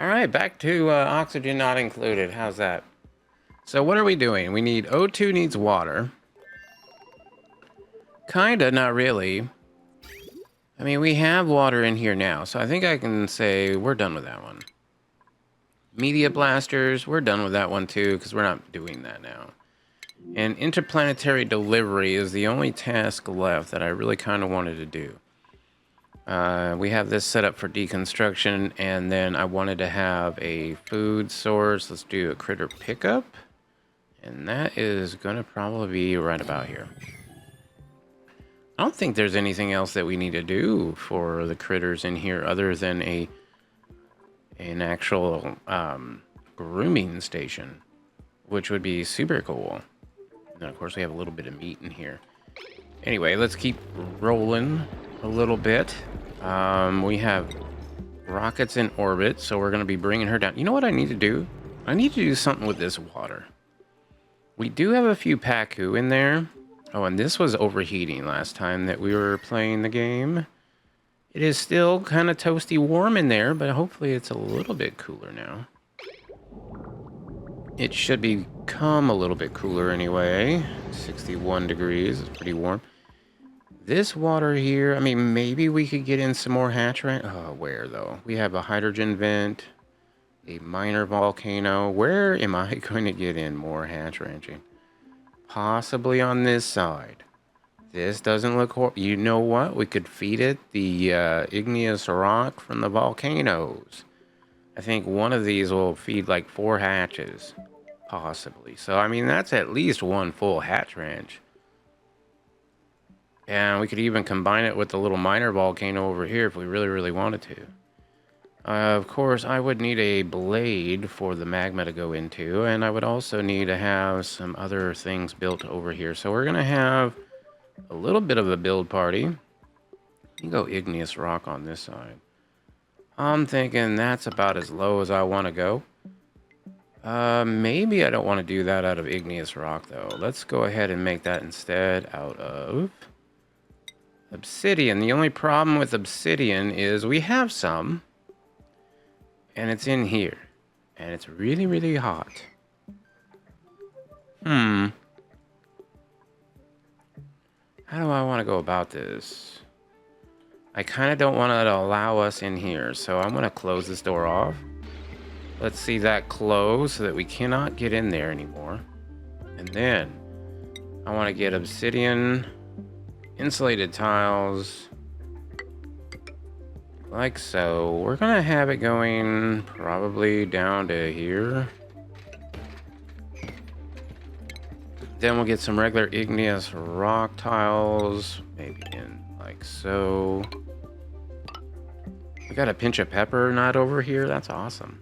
All right, back to oxygen not included. How's that? So what are we doing? We need O2 needs water. Kinda, not really. I mean, we have water in here now, so I think I can say we're done with that one. Media blasters, we're done with that one too, because we're not doing that now. And interplanetary delivery is the only task left that I really kind of wanted to do. We have this set up for deconstruction, and then I wanted to have a food source. Let's do a critter pickup. And that is going to probably be right about here. I don't think there's anything else that we need to do for the critters in here other than an actual grooming station, which would be super cool. And then, of course, we have a little bit of meat in here. Anyway, let's keep rolling a little bit. We have rockets in orbit, so we're going to be bringing her down. You know what I need to do? I need to do something with this water. We do have a few Pacu in there. Oh, and this was overheating last time that we were playing the game. It is still kind of toasty warm in there, but hopefully it's a little bit cooler now. It should become a little bit cooler anyway. 61 degrees is pretty warm. This water here, I mean, maybe we could get in some more hatch ranch. Oh, where though? We have a hydrogen vent, a minor volcano. Where am I going to get in more hatch ranching? Possibly on this side. This doesn't look horrible. You know what? We could feed it the igneous rock from the volcanoes. I think one of these will feed like 4 hatches. Possibly. So, I mean, that's at least one full hatch ranch. And we could even combine it with the little minor volcano over here if we really, really wanted to. Of course, I would need a blade for the magma to go into, and I would also need to have some other things built over here. So we're going to have a little bit of a build party. You go igneous rock on this side. I'm thinking that's about as low as I want to go. Maybe I don't want to do that out of igneous rock, though. Let's go ahead and make that instead out of obsidian. The only problem with obsidian is we have some, and it's in here, and it's really, really hot. How do I want to go about this? I kind of don't want to allow us in here, so I'm going to close this door off. Let's see that close so that we cannot get in there anymore. And then I want to get obsidian, insulated tiles, like so. We're going to have it going probably down to here. Then we'll get some regular igneous rock tiles, maybe in like so. We got a pinch of pepper nut over here. That's awesome.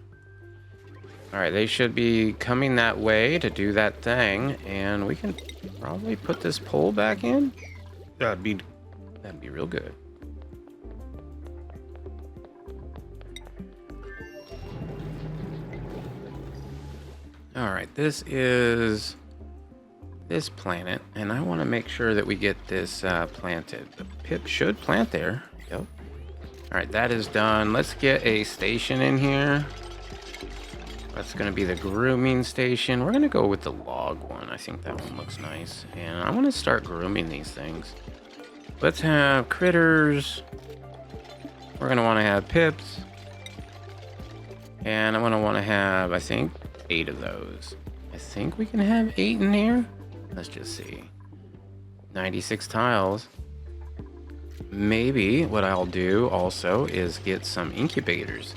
All right, they should be coming that way to do that thing, and we can probably put this pole back in. That'd be real good. All right, this is this planet, and I want to make sure that we get this planted. The pip should plant there. Yep. All right, that is done. Let's get a station in here. That's going to be the grooming station. We're going to go with the log one. I think that one looks nice. And I want to start grooming these things. Let's have critters. We're going to want to have pips. And I'm going to want to have, I think, 8 of those. I think we can have 8 in here. Let's just see. 96 tiles. Maybe what I'll do also is get some incubators.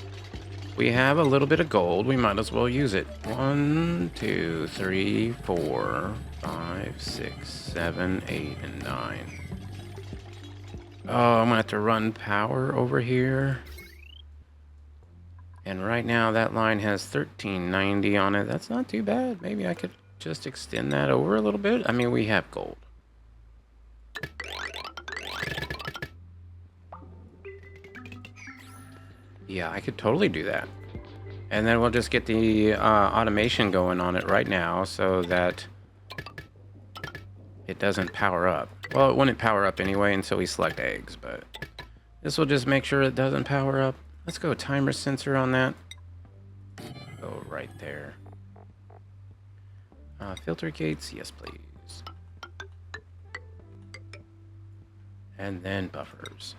We have a little bit of gold. We might as well use it. 1, 2, 3, 4, 5, 6, 7, 8, and 9. Oh, I'm gonna have to run power over here. And right now that line has 1390 on it. That's not too bad. Maybe I could just extend that over a little bit. I mean, we have gold. Yeah, I could totally do that. And then we'll just get the automation going on it right now so that it doesn't power up. Well, it wouldn't power up anyway until we select eggs, but this will just make sure it doesn't power up. Let's go timer sensor on that. right there. Filter gates, yes please. And then buffers.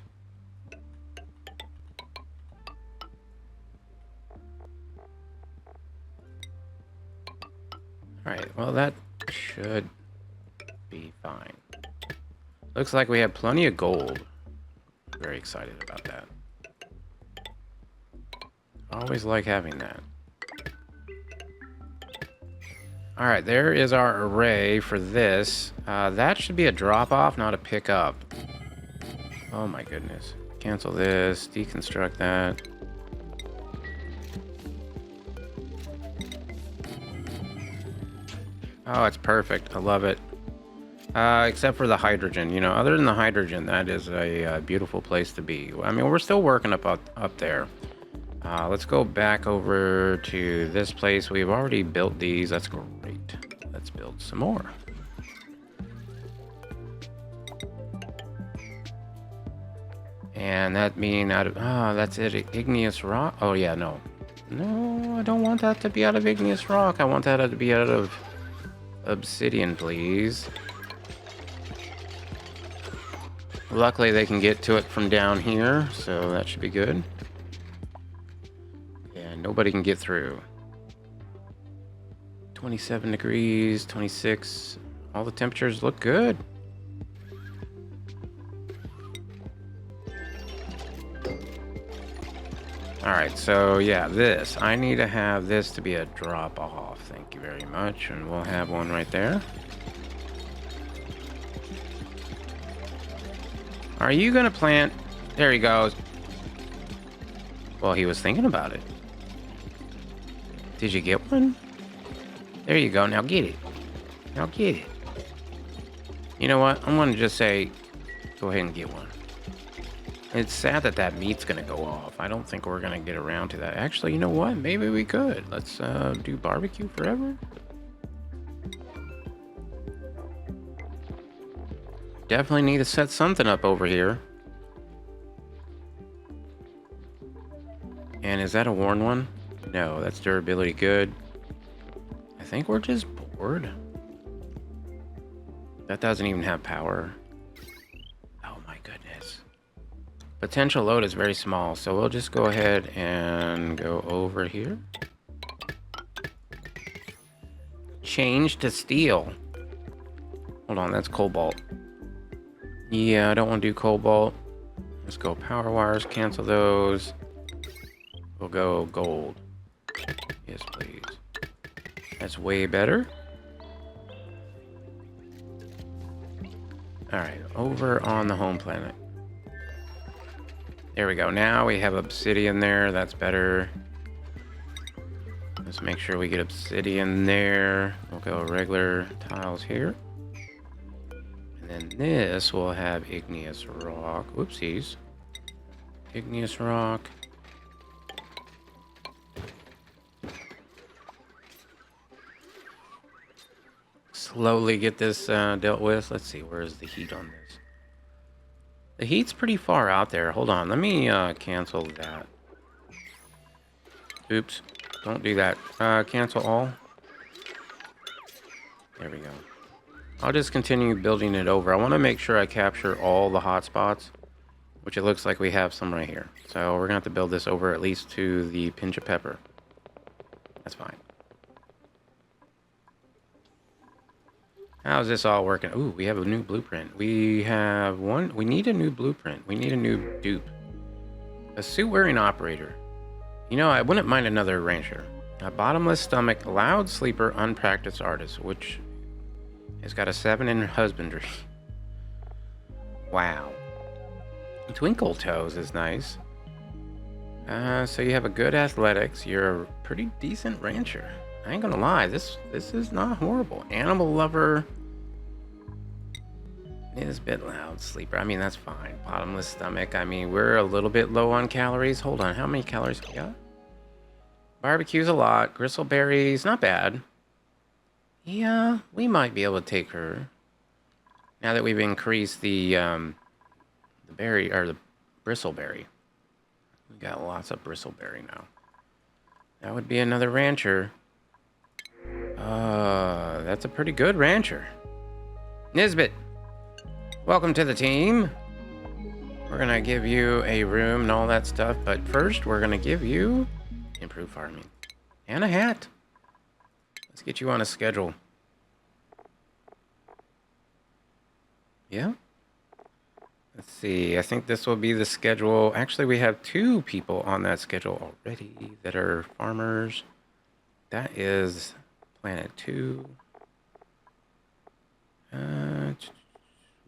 Alright, well that should be fine. Looks like we have plenty of gold. Very excited about that. Always like having that. Alright, there is our array for this. That should be a drop-off, not a pick-up. Oh my goodness. Cancel this, deconstruct that. Oh, it's perfect. I love it. Except for the hydrogen. You know, other than the hydrogen, that is a beautiful place to be. I mean, we're still working up there. Let's go back over to this place. We've already built these. That's great. Let's build some more. And that mean out of... Oh, that's it. Igneous rock? Oh, yeah, no. No, I don't want that to be out of igneous rock. I want that to be out of obsidian, please. Luckily, they can get to it from down here, so that should be good. Yeah, nobody can get through. 27 degrees, 26. All the temperatures look good. Alright, so yeah, this. I need to have this to be a drop-off. Thank you very much. And we'll have one right there. Are you going to plant? There he goes. Well, he was thinking about it. Did you get one? There you go. Now get it. Now get it. You know what? I'm going to just say, go ahead and get one. It's sad that that meat's going to go off. I don't think we're going to get around to that. Actually, you know what? Maybe we could. Let's do barbecue forever. Definitely need to set something up over here. And is that a worn one? No, that's durability good. I think we're just bored. That doesn't even have power. Oh my goodness. Potential load is very small, so we'll just go ahead and go over here. Change to steel. Hold on, that's cobalt. Yeah, I don't want to do cobalt. Let's go power wires, cancel those. We'll go gold. Yes, please. That's way better. Alright, over on the home planet. There we go. Now we have obsidian there. That's better. Let's make sure we get obsidian there. We'll go regular tiles here. And then this will have igneous rock. Whoopsies. Igneous rock. Slowly get this dealt with. Let's see, where is the heat on this? The heat's pretty far out there. Hold on, let me cancel that. Oops, don't do that. Cancel all. There we go. I'll just continue building it over. I want to make sure I capture all the hot spots, which it looks like we have some right here. So we're going to have to build this over at least to the pinch of pepper. That's fine. How's this all working? Ooh, we have a new blueprint. We have one. We need a new blueprint. We need a new dupe. A suit-wearing operator. You know, I wouldn't mind another rancher. A bottomless stomach, loud sleeper, unpracticed artist, which has got a 7 in husbandry. Wow. Twinkle toes is nice. So you have a good athletics. You're a pretty decent rancher. I ain't gonna lie, this is not horrible. Animal lover is a bit loud. Sleeper, I mean, that's fine. Bottomless stomach, I mean, we're a little bit low on calories. Hold on, how many calories we got? Barbecue's a lot. Gristleberries, not bad. Yeah, we might be able to take her. Now that we've increased the berry, or the bristleberry. We got lots of bristleberry now. That would be another rancher. That's a pretty good rancher. Nisbet, welcome to the team. We're gonna give you a room and all that stuff, but first we're gonna give you improved farming and a hat. Let's get you on a schedule. Yeah. Let's see. I think this will be the schedule. Actually, we have 2 people on that schedule already that are farmers. That is Planet 2.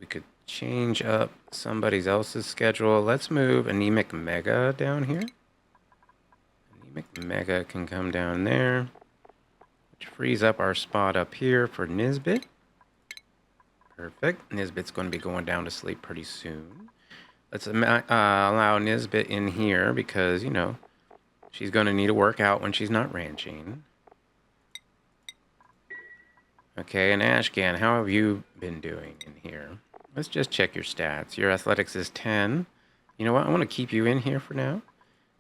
We could change up somebody else's schedule. Let's move Anemic Mega down here. Anemic Mega can come down there, which frees up our spot up here for Nisbet. Perfect. Nisbet's going to be going down to sleep pretty soon. Let's allow Nisbet in here because, you know, she's going to need a workout when she's not ranching. Okay, and Ashcan, how have you been doing in here? Let's just check your stats. Your athletics is 10. You know what? I want to keep you in here for now.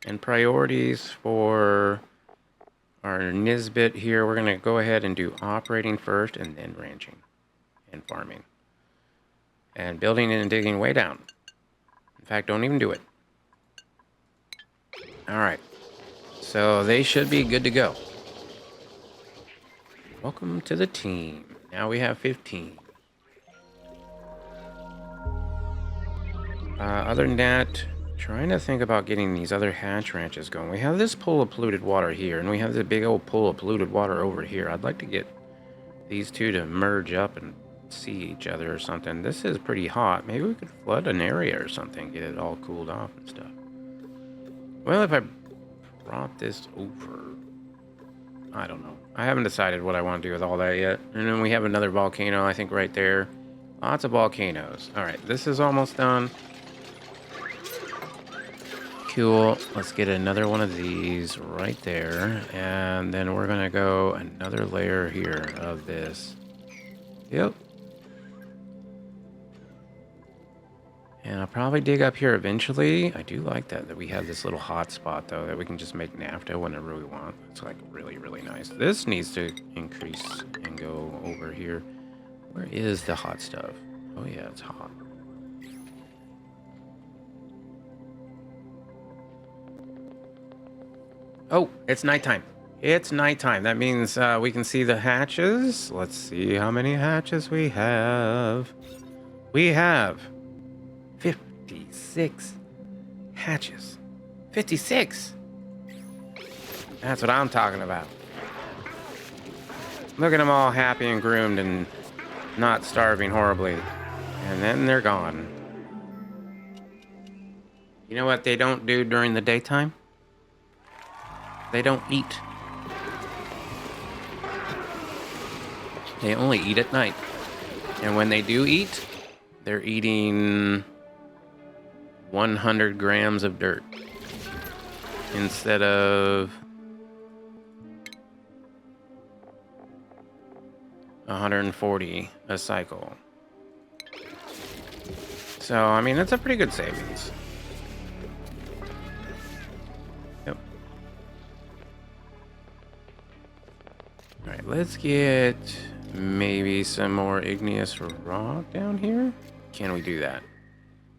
And priorities for our Nisbet here, we're going to go ahead and do operating first and then ranching and farming. And building and digging way down. In fact, don't even do it. All right. So they should be good to go. Welcome to the team. Now we have 15. Other than that, trying to think about getting these other hatch ranches going. We have this pool of polluted water here, and we have this big old pool of polluted water over here. I'd like to get these two to merge up and see each other or something. This is pretty hot. Maybe we could flood an area or something, get it all cooled off and stuff. Well, if I brought this over, I don't know. I haven't decided what I want to do with all that yet. And then we have another volcano, I think, right there. Lots of volcanoes. All right, this is almost done. Cool. Let's get another one of these right there. And then we're going to go another layer here of this. Yep. And I'll probably dig up here eventually. I do like that we have this little hot spot, though, that we can just make naphtha whenever we want. It's like really, really nice. This needs to increase and go over here. Where is the hot stuff? Oh, yeah, it's hot. Oh, it's nighttime. It's nighttime. That means we can see the hatches. Let's see how many hatches we have. We have 56 hatches. 56! That's what I'm talking about. Look at them all happy and groomed and not starving horribly. And then they're gone. You know what they don't do during the daytime? They don't eat. They only eat at night. And when they do eat, they're eating 100 grams of dirt instead of 140 a cycle. So, I mean, it's a pretty good savings. Yep. Alright, let's get maybe some more igneous rock down here. Can we do that?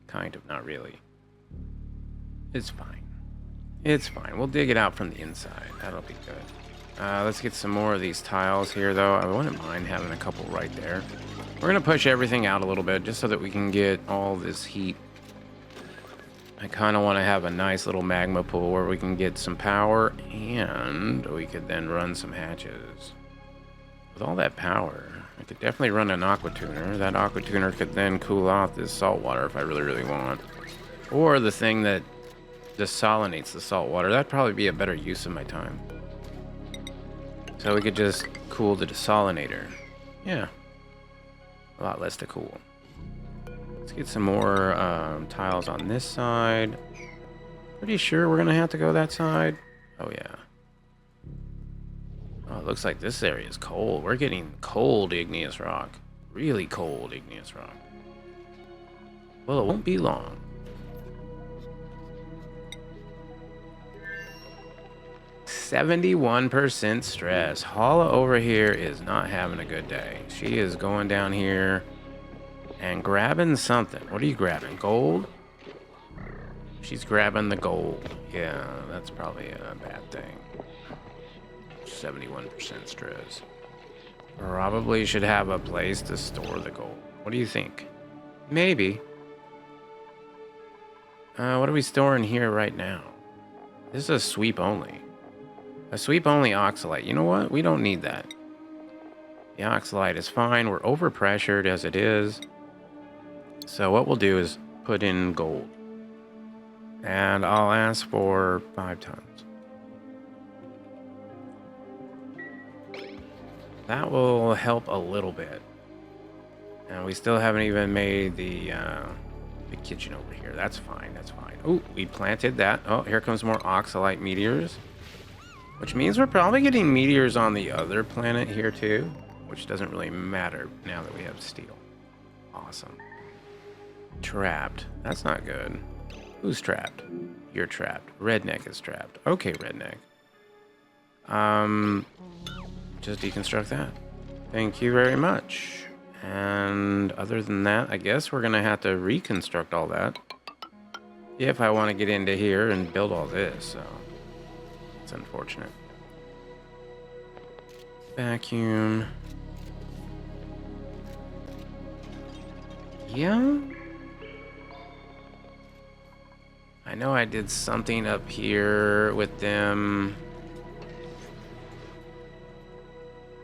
Kind of, not really. It's fine. It's fine. We'll dig it out from the inside. That'll be good. Let's get some more of these tiles here, though. I wouldn't mind having a couple right there. We're going to push everything out a little bit just so that we can get all this heat. I kind of want to have a nice little magma pool where we can get some power and we could then run some hatches. With all that power, I could definitely run an aqua tuner. That aqua tuner could then cool off this salt water if I really, really want. Or the thing that desalinates the salt water. That'd probably be a better use of my time. So we could just cool the desalinator. Yeah. A lot less to cool. Let's get some more tiles on this side. Pretty sure we're going to have to go that side. Oh, yeah. Oh, it looks like this area is cold. We're getting cold igneous rock. Really cold igneous rock. Well, it won't be long. 71% stress. Hala over here is not having a good day. She is going down here and grabbing something. What are you grabbing? Gold? She's grabbing the gold. Yeah, that's probably a bad thing. 71% stress. Probably should have a place to store the gold. What do you think? Maybe. What are we storing here right now? This is a sweep only. A sweep only oxalite. You know what? We don't need that. The oxalite is fine. We're overpressured as it is. So what we'll do is put in gold. And I'll ask for 5 tons. That will help a little bit. And we still haven't even made the kitchen over here. That's fine. That's fine. Oh, we planted that. Oh, here comes more oxalite meteors. Which means we're probably getting meteors on the other planet here too. Which doesn't really matter now that we have steel. Awesome. Trapped. That's not good. Who's trapped? You're trapped. Redneck is trapped. Okay, Redneck. Just deconstruct that. Thank you very much. And other than that, I guess we're gonna have to reconstruct all that if I want to get into here and build all this. So it's unfortunate. Vacuum. Yeah. I know I did something up here with them.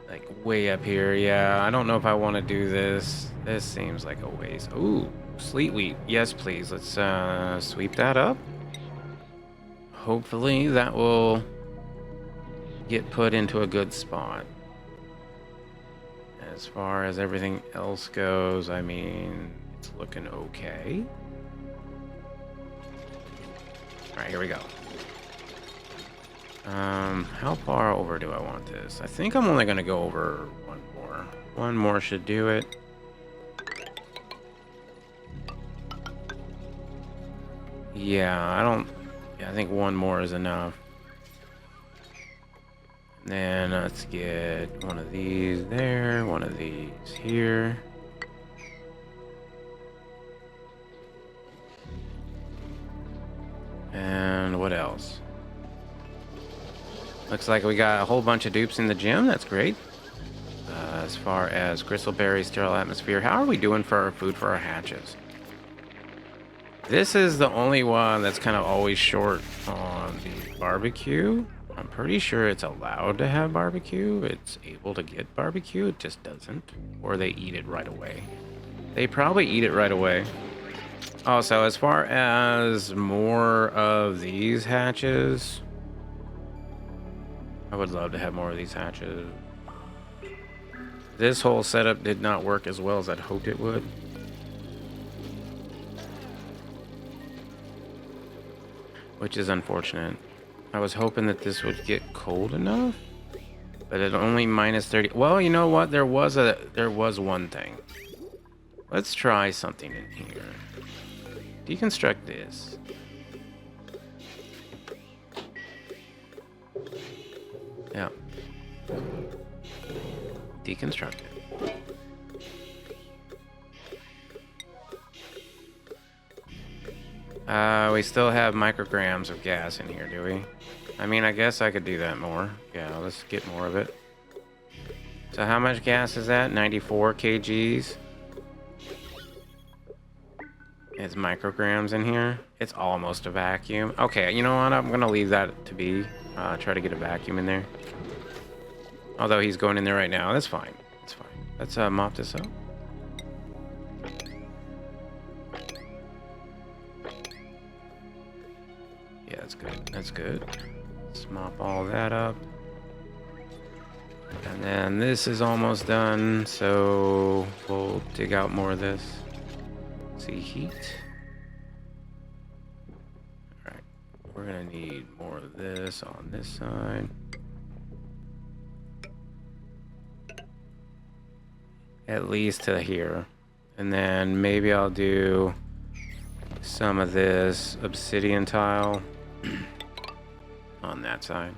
Like way up here. Yeah, I don't know if I want to do this. This seems like a waste. Ooh, sleet wheat. Yes, please. Let's sweep that up. Hopefully that will get put into a good spot. As far as everything else goes, I mean, it's looking okay. All right, here we go. How far over do I want this? I think I'm only gonna go over one more. One more should do it. Yeah, I think one more is enough. And then let's get one of these there, one of these here. And what else? Looks like we got a whole bunch of dupes in the gym. That's great. As far as gristleberry, sterile atmosphere, how are we doing for our food for our hatches? This is the only one that's kind of always short on the barbecue. I'm pretty sure it's allowed to have barbecue. It's able to get barbecue. It just doesn't. Or they eat it right away. They probably eat it right away. Also, as far as more of these hatches, I would love to have more of these hatches. This whole setup did not work as well as I'd hoped it would. Which is unfortunate. I was hoping that this would get cold enough, but it only minus 30. Well, you know what? There was one thing. Let's try something in here. Deconstruct this. Yeah. Deconstruct it. We still have micrograms of gas in here, do we? I mean, I guess I could do that more. Yeah, let's get more of it. So how much gas is that? 94 kgs. It's micrograms in here. It's almost a vacuum. Okay, you know what? I'm gonna leave that to be. Try to get a vacuum in there. Although he's going in there right now. That's fine. That's fine. Let's mop this up. Yeah, that's good. That's good. Let's mop all that up. And then this is almost done, so we'll dig out more of this. See heat. Alright, we're gonna need more of this on this side. At least to here. And then maybe I'll do some of this obsidian tile on that side.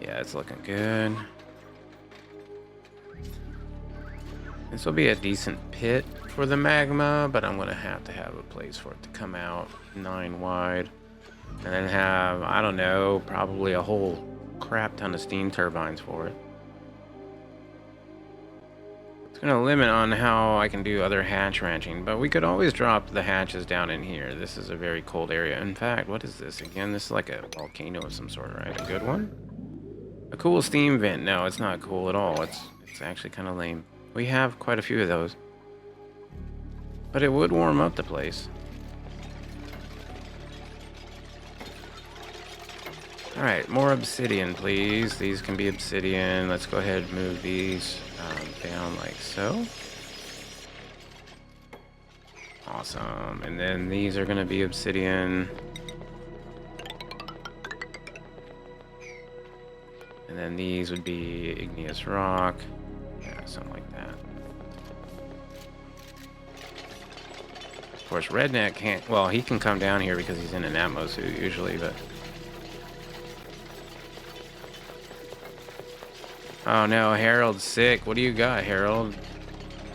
Yeah, it's looking good. This will be a decent pit for the magma, but I'm gonna have to have a place for it to come out 9 wide. And then have, I don't know, probably a whole crap ton of steam turbines for it. It's gonna limit on how I can do other hatch ranching, but we could always drop the hatches down in here. This is a very cold area. In fact, what is this again? This is like a volcano of some sort, right? A good one? A cool steam vent. No, it's not cool at all. It's actually kind of lame. We have quite a few of those. But it would warm up the place. Alright, more obsidian, please. These can be obsidian. Let's go ahead and move these down like so. Awesome. And then these are going to be obsidian. And then these would be igneous rock. Yeah, something like that. Of course, Redneck can't... Well, he can come down here because he's in an Atmo suit usually, but... Oh no, Harold's sick. What do you got, Harold?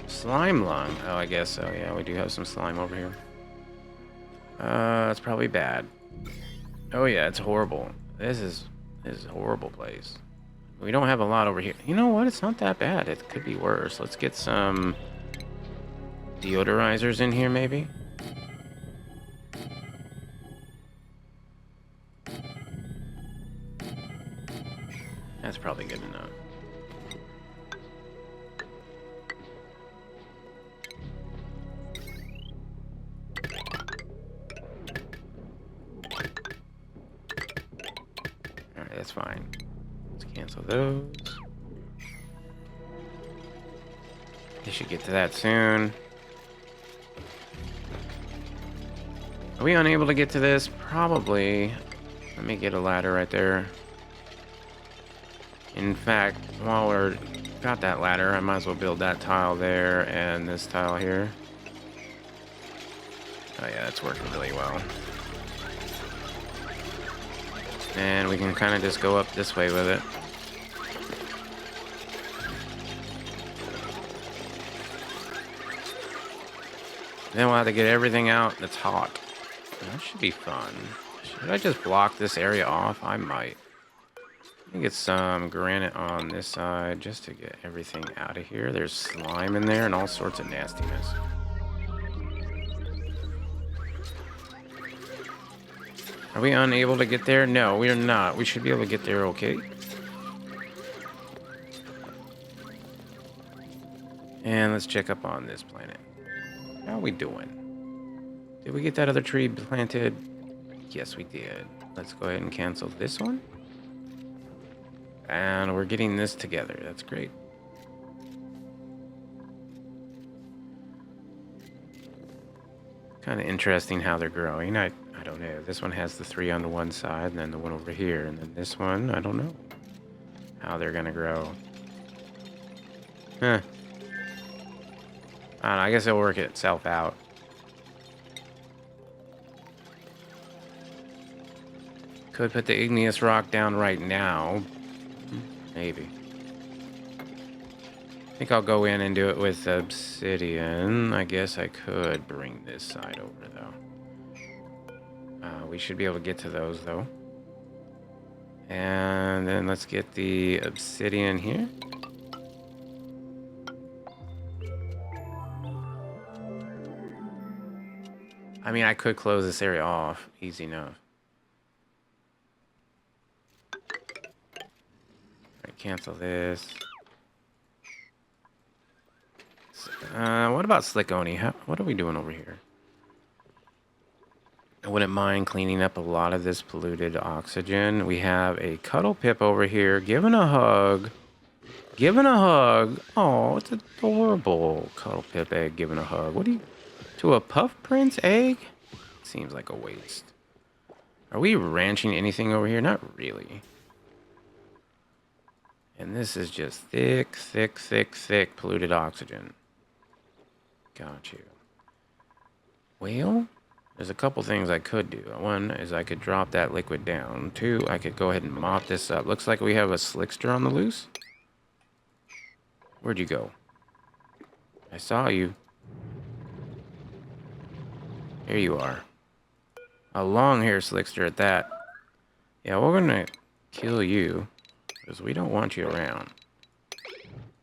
Slime lung. Oh, I guess so. Yeah, we do have some slime over here. It's probably bad. Oh yeah, it's horrible. This is a horrible place. We don't have a lot over here. You know what? It's not that bad. It could be worse. Let's get some deodorizers in here, maybe. That's probably good enough. Alright, that's fine. Let's cancel those. You should get to that soon. Are we unable to get to this? Probably. Let me get a ladder right there. In fact, while we're got that ladder, I might as well build that tile there and this tile here. Oh yeah, it's working really well. And we can kind of just go up this way with it. Then we'll have to get everything out that's hot. That should be fun. Should I just block this area off? I might. Let me get some granite on this side just to get everything out of here. There's slime in there and all sorts of nastiness. Are we unable to get there? No, we are not. We should be able to get there okay. And let's check up on this planet. How are we doing? Did we get that other tree planted? Yes, we did. Let's go ahead and cancel this one. And we're getting this together. That's great. Kind of interesting how they're growing. I don't know. This one has the 3 on the one side, and then the one over here, and then this one, I don't know how they're gonna grow. Huh. I don't know, I guess it'll work itself out. Could put the igneous rock down right now. Maybe. I think I'll go in and do it with obsidian. I guess I could bring this side over, though. We should be able to get to those, though. And then let's get the obsidian here. I mean, I could close this area off. Easy enough. Alright, cancel this. What about Slick Oni? What are we doing over here? I wouldn't mind cleaning up a lot of this polluted oxygen. We have a Cuddle Pip over here giving a hug. Giving a hug. Oh, it's adorable. Cuddle Pip egg giving a hug. What do you... To a Puff Prince egg? Seems like a waste. Are we ranching anything over here? Not really. And this is just thick, thick, thick, thick polluted oxygen. Got you. Whale? There's a couple things I could do. One is I could drop that liquid down. Two, I could go ahead and mop this up. Looks like we have a slickster on the loose. Where'd you go? I saw you. Here you are. A long hair slickster at that. Yeah, we're gonna kill you because we don't want you around.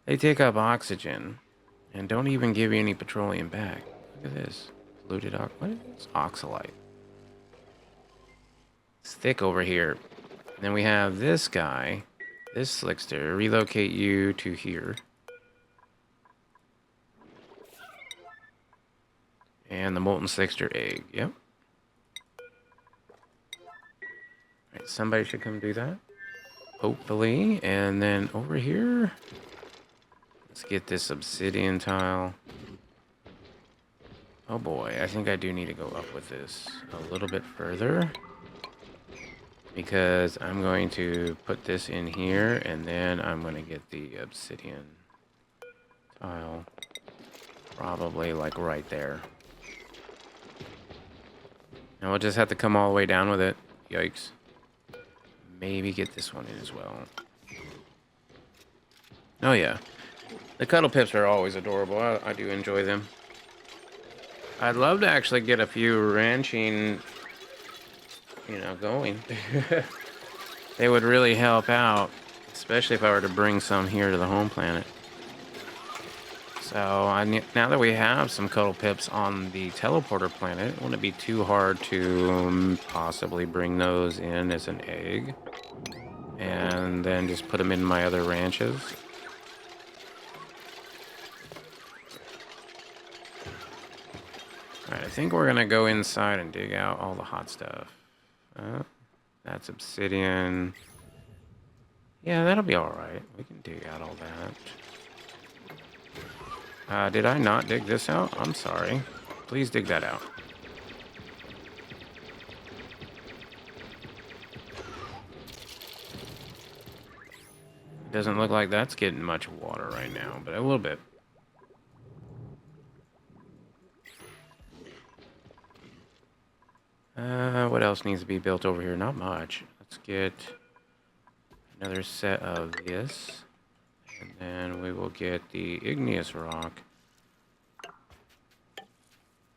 They take up oxygen and don't even give you any petroleum back. Look at this. Polluted what is this? Oxalite. It's thick over here. And then we have this guy, this slickster. Relocate you to here. And the molten slickster egg. Yep. Alright, somebody should come do that. Hopefully. And then over here, let's get this obsidian tile. Oh boy, I think I do need to go up with this a little bit further. Because I'm going to put this in here, and then I'm going to get the obsidian tile. Probably like right there. And we'll just have to come all the way down with it. Yikes. Maybe get this one in as well. Oh yeah. The cuddle pips are always adorable. I do enjoy them. I'd love to actually get a few ranching, going. They would really help out, especially if I were to bring some here to the home planet. So now that we have some cuddle pips on the teleporter planet, it wouldn't be too hard to possibly bring those in as an egg. And then just put them in my other ranches. Alright, I think we're going to go inside and dig out all the hot stuff. That's obsidian. Yeah, that'll be alright. We can dig out all that. Did I not dig this out? I'm sorry. Please dig that out. Doesn't look like that's getting much water right now, but a little bit. What else needs to be built over here? Not much. Let's get another set of this. And then we will get the igneous rock.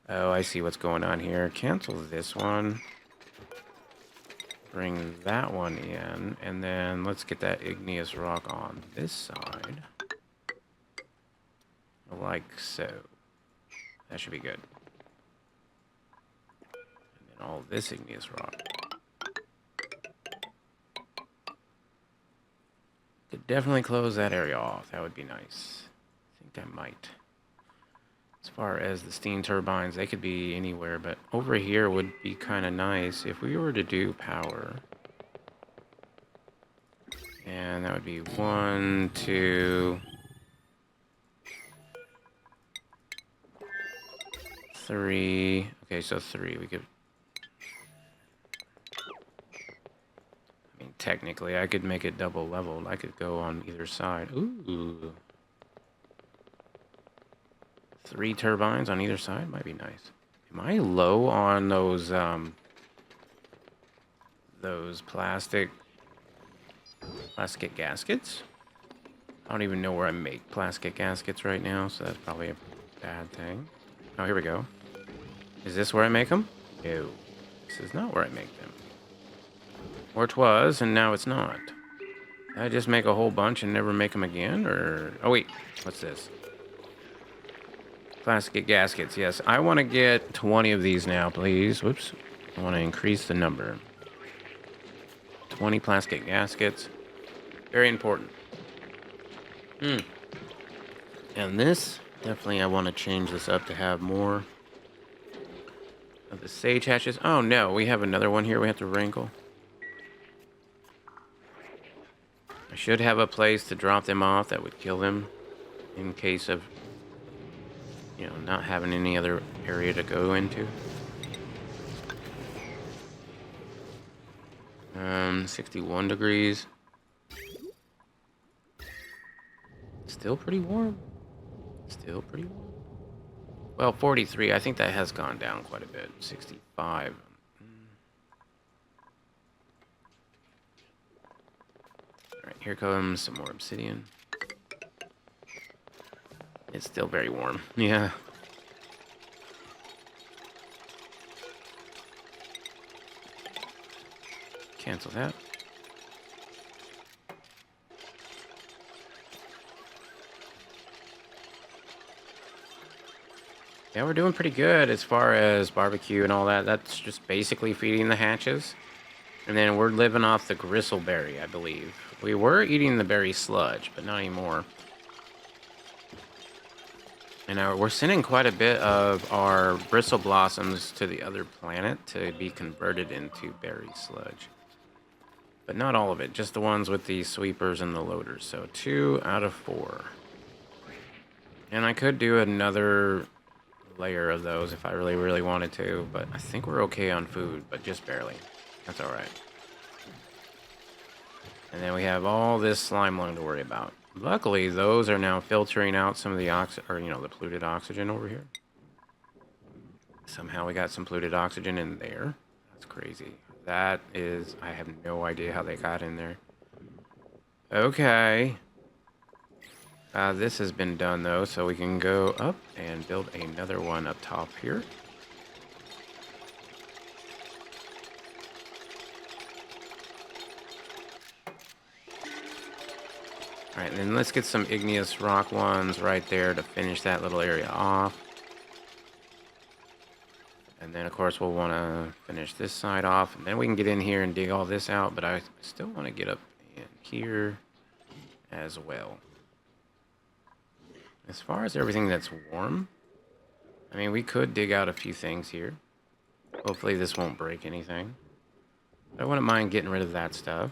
Oh, I see what's going on here. Cancel this one. Bring that one in. And then let's get that igneous rock on this side. Like so. That should be good. And then all this igneous rock. Could definitely close that area off. That would be nice. I think I might. As far as the steam turbines, they could be anywhere, but over here would be kind of nice if we were to do power. And that would be 1, 2, 3. Okay, so 3. We could... I mean, technically, I could make it double leveled. I could go on either side. Ooh. 3 turbines on either side might be nice. Am I low on those plastic gaskets? I don't even know where I make plastic gaskets right now, so that's probably a bad thing. Oh, here we go. Is this where I make them? No. This is not where I make them. Or 'twas, and now it's not. Did I just make a whole bunch and never make them again? Or... Oh, wait. What's this? Plastic gaskets, yes. I want to get 20 of these now, please. Whoops. I want to increase the number. 20 plastic gaskets. Very important. And this, definitely I want to change this up to have more of the sage hatches. Oh no, we have another one here we have to wrinkle. I should have a place to drop them off that would kill them in case of, not having any other area to go into. 61 degrees. Still pretty warm. Still pretty warm. Well, 43. I think that has gone down quite a bit. 65. Alright, here comes some more obsidian. It's still very warm. Yeah. Cancel that. Yeah, we're doing pretty good as far as barbecue and all that. That's just basically feeding the hatches. And then we're living off the gristleberry, I believe. We were eating the berry sludge, but not anymore. And we're sending quite a bit of our bristle blossoms to the other planet to be converted into berry sludge. But not all of it, just the ones with the sweepers and the loaders. So 2 out of 4. And I could do another layer of those if I really wanted to, but I think we're okay on food, but just barely. That's all right. And then we have all this slime lung to worry about. Luckily, those are now filtering out some of the the polluted oxygen over here. Somehow we got some polluted oxygen in there. That's crazy. That is, I have no idea how they got in there. Okay. This has been done though, so we can go up and build another one up top here. Alright, and then let's get some igneous rock ones right there to finish that little area off. And then, of course, we'll want to finish this side off. And then we can get in here and dig all this out. But I still want to get up in here as well. As far as everything that's warm, I mean, we could dig out a few things here. Hopefully this won't break anything. I wouldn't mind getting rid of that stuff.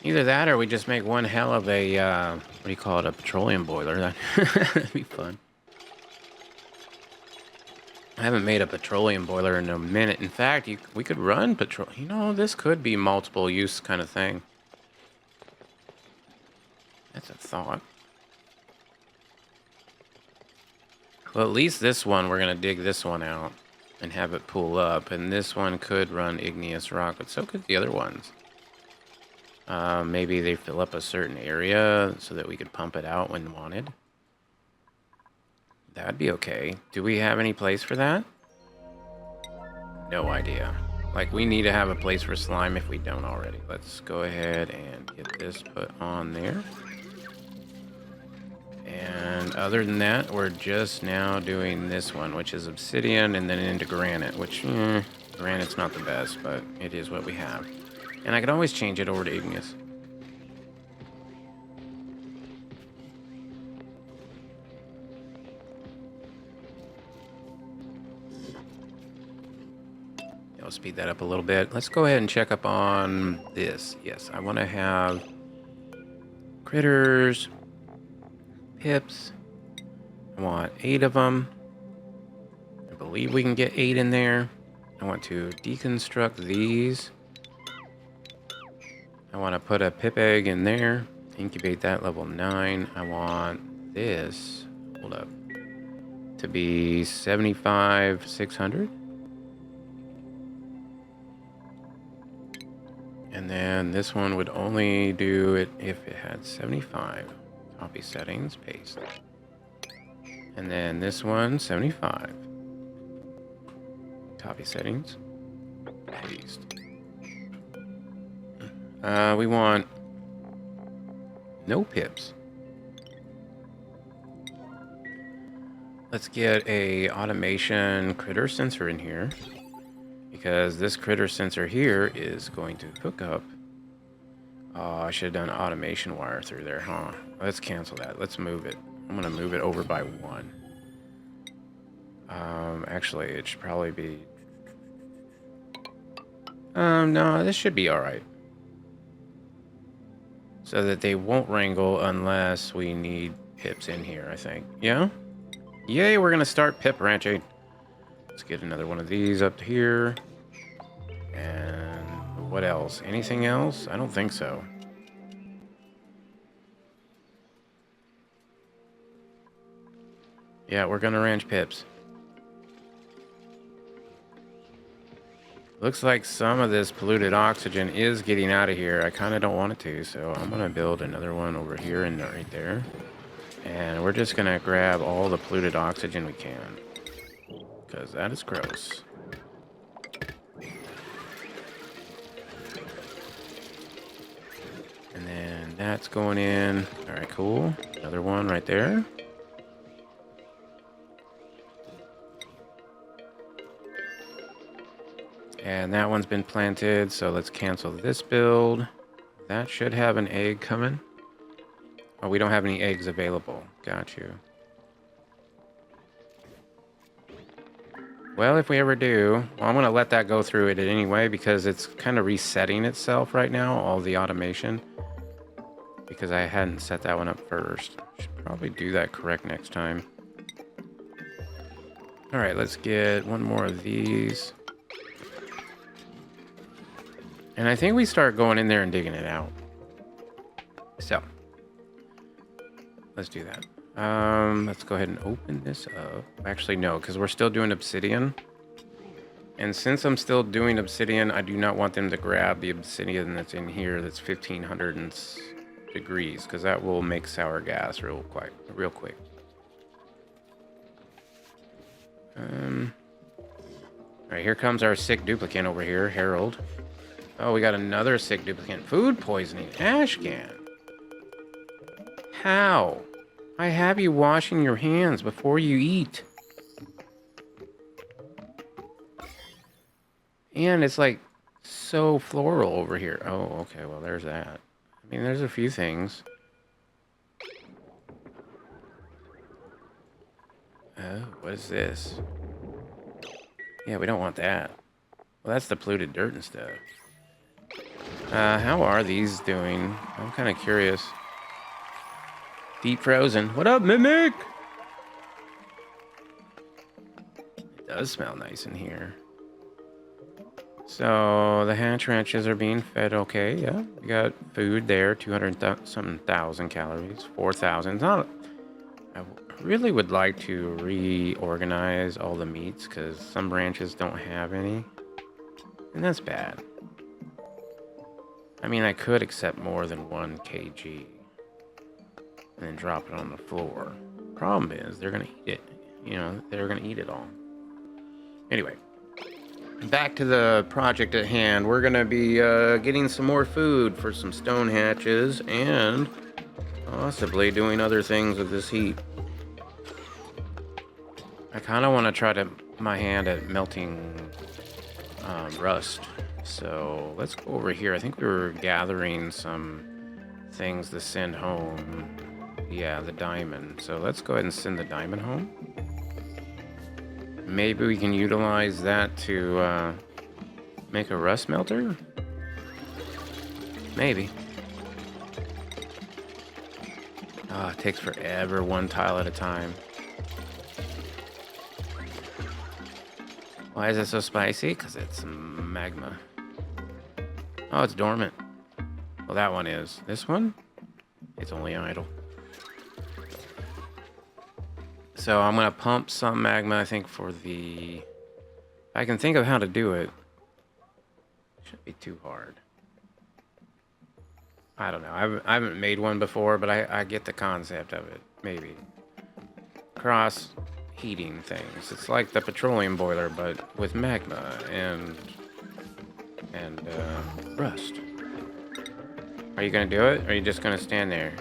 Either that or we just make one hell of a, what do you call it, a petroleum boiler. That'd be fun. I haven't made a petroleum boiler in a minute. In fact, we could run You know, this could be multiple use kind of thing. That's a thought. Well, at least this one, we're going to dig this one out and have it pool up. And this one could run igneous rock, but so could the other ones. Maybe they fill up a certain area so that we could pump it out when wanted. That'd be okay. Do we have any place for that? No idea. Like, we need to have a place for slime if we don't already. Let's go ahead and get this put on there. And other than that, we're just now doing this one, which is obsidian, and then into granite, which, granite's not the best, but it is what we have. And I can always change it over to igneous. I'll speed that up a little bit. Let's go ahead and check up on this. Yes, I want to have critters, pips. I want 8 of them. I believe we can get 8 in there. I want to deconstruct these. I want to put a pip egg in there, incubate that level 9. I want this, hold up, to be 75,600. And then this one would only do it if it had 75. Copy settings, paste. And then this one, 75. Copy settings, paste. We want no pips. Let's get a automation critter sensor in here, because this critter sensor here is going to hook up. Oh, I should have done automation wire through there, huh? Let's cancel that. Let's move it. I'm gonna move it over by 1. Actually, it should probably be. No, this should be all right. So that they won't wrangle unless we need pips in here, I think. Yeah? Yay, we're going to start pip ranching. Let's get another one of these up here. And What else? Anything else? I don't think so. Yeah, we're gonna ranch pips. Looks like some of this polluted oxygen is getting out of here. I kind of don't want it to, so I'm gonna build another one over here and right there. And we're just gonna grab all the polluted oxygen we can, because that is gross. And then that's going in. All right, cool. Another one right there. And that one's been planted, so let's cancel this build. That should have an egg coming. Oh, we don't have any eggs available. Got you. Well, if we ever do, well, I'm going to let that go through it anyway because it's kind of resetting itself right now, all the automation. Because I hadn't set that one up first. Should probably do that correct next time. All right, let's get one more of these. And I think we start going in there and digging it out. So, let's do that. Let's go ahead and open this up. Actually, no, because we're still doing obsidian. And since I'm still doing obsidian, I do not want them to grab the obsidian that's in here that's 1500 degrees, because that will make sour gas real quick. Alright, here comes our sick duplicant over here, Harold. Oh, we got another sick duplicant. Food poisoning. Ashcan. How? I have you washing your hands before you eat. And it's like so floral over here. Oh, okay, well there's that. I mean, there's a few things. Oh, what is this? Yeah, we don't want that. Well, that's the polluted dirt and stuff. How are these doing? I'm kind of curious. Deep frozen. What up, Mimic? It does smell nice in here. So the hatch ranches are being fed okay. Yeah, we got food there. 200-something thousand calories. 4,000. Not. I really would like to reorganize all the meats because some ranches don't have any, and that's bad. I mean, I could accept more than 1 kg and then drop it on the floor. Problem is, they're gonna eat it. You know, they're gonna eat it all. Anyway, back to the project at hand. We're gonna be getting some more food for some stone hatches and possibly doing other things with this heat. I kind of want to try my hand at melting rust. So let's go over here. I think we were gathering some things to send home. Yeah, the diamond. So let's go ahead and send the diamond home. Maybe we can utilize that to make a rust melter? Maybe. Oh, it takes forever, one tile at a time. Why is it so spicy? Because it's magma. Oh, it's dormant. Well, that one is. This one? It's only idle. So I'm going to pump some magma, I think, for the... I can think of how to do it. Shouldn't be too hard. I don't know. I haven't made one before, but I get the concept of it. Maybe. Cross heating things. It's like the petroleum boiler, but with magma and rust. Are you going to do it? Or are you just going to stand there?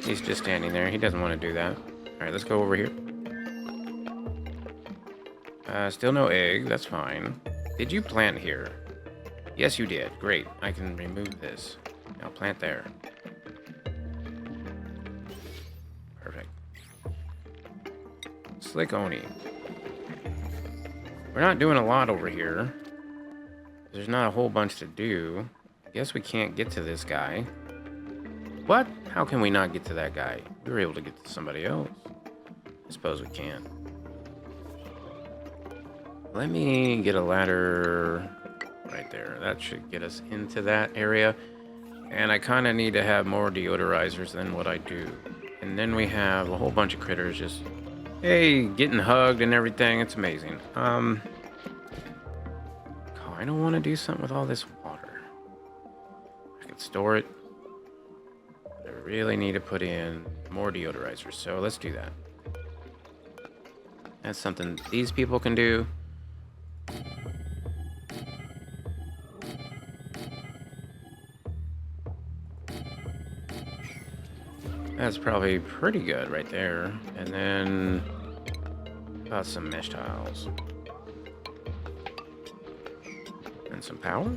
He's just standing there. He doesn't want to do that. Alright, let's go over here. Still no egg. That's fine. Did you plant here? Yes, you did. Great. I can remove this. Now plant there. Perfect. Slick Oni. We're not doing a lot over here. There's not a whole bunch to do. Guess we can't get to this guy. What? How can we not get to that guy? We were able to get to somebody else. I suppose we can. Let me get a ladder right there. That should get us into that area. And I kind of need to have more deodorizers than what I do. And then we have a whole bunch of critters just, hey, getting hugged and everything. It's amazing. I don't want to do something with all this water. I can store it. I really need to put in more deodorizers, so let's do that. That's something these people can do. That's probably pretty good right there. And then got some mesh tiles. And some power.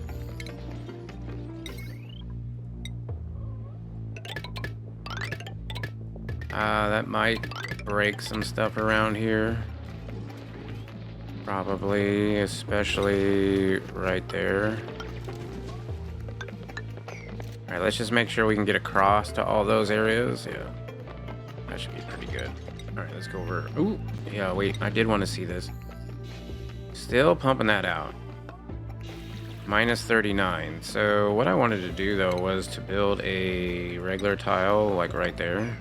That might break some stuff around here. Probably, especially right there. Alright, let's just make sure we can get across to all those areas. Yeah, that should be pretty good. Alright, let's go over. Ooh, yeah, wait, I did want to see this. Still pumping that out. Minus 39. So what I wanted to do, though, was to build a regular tile, like right there.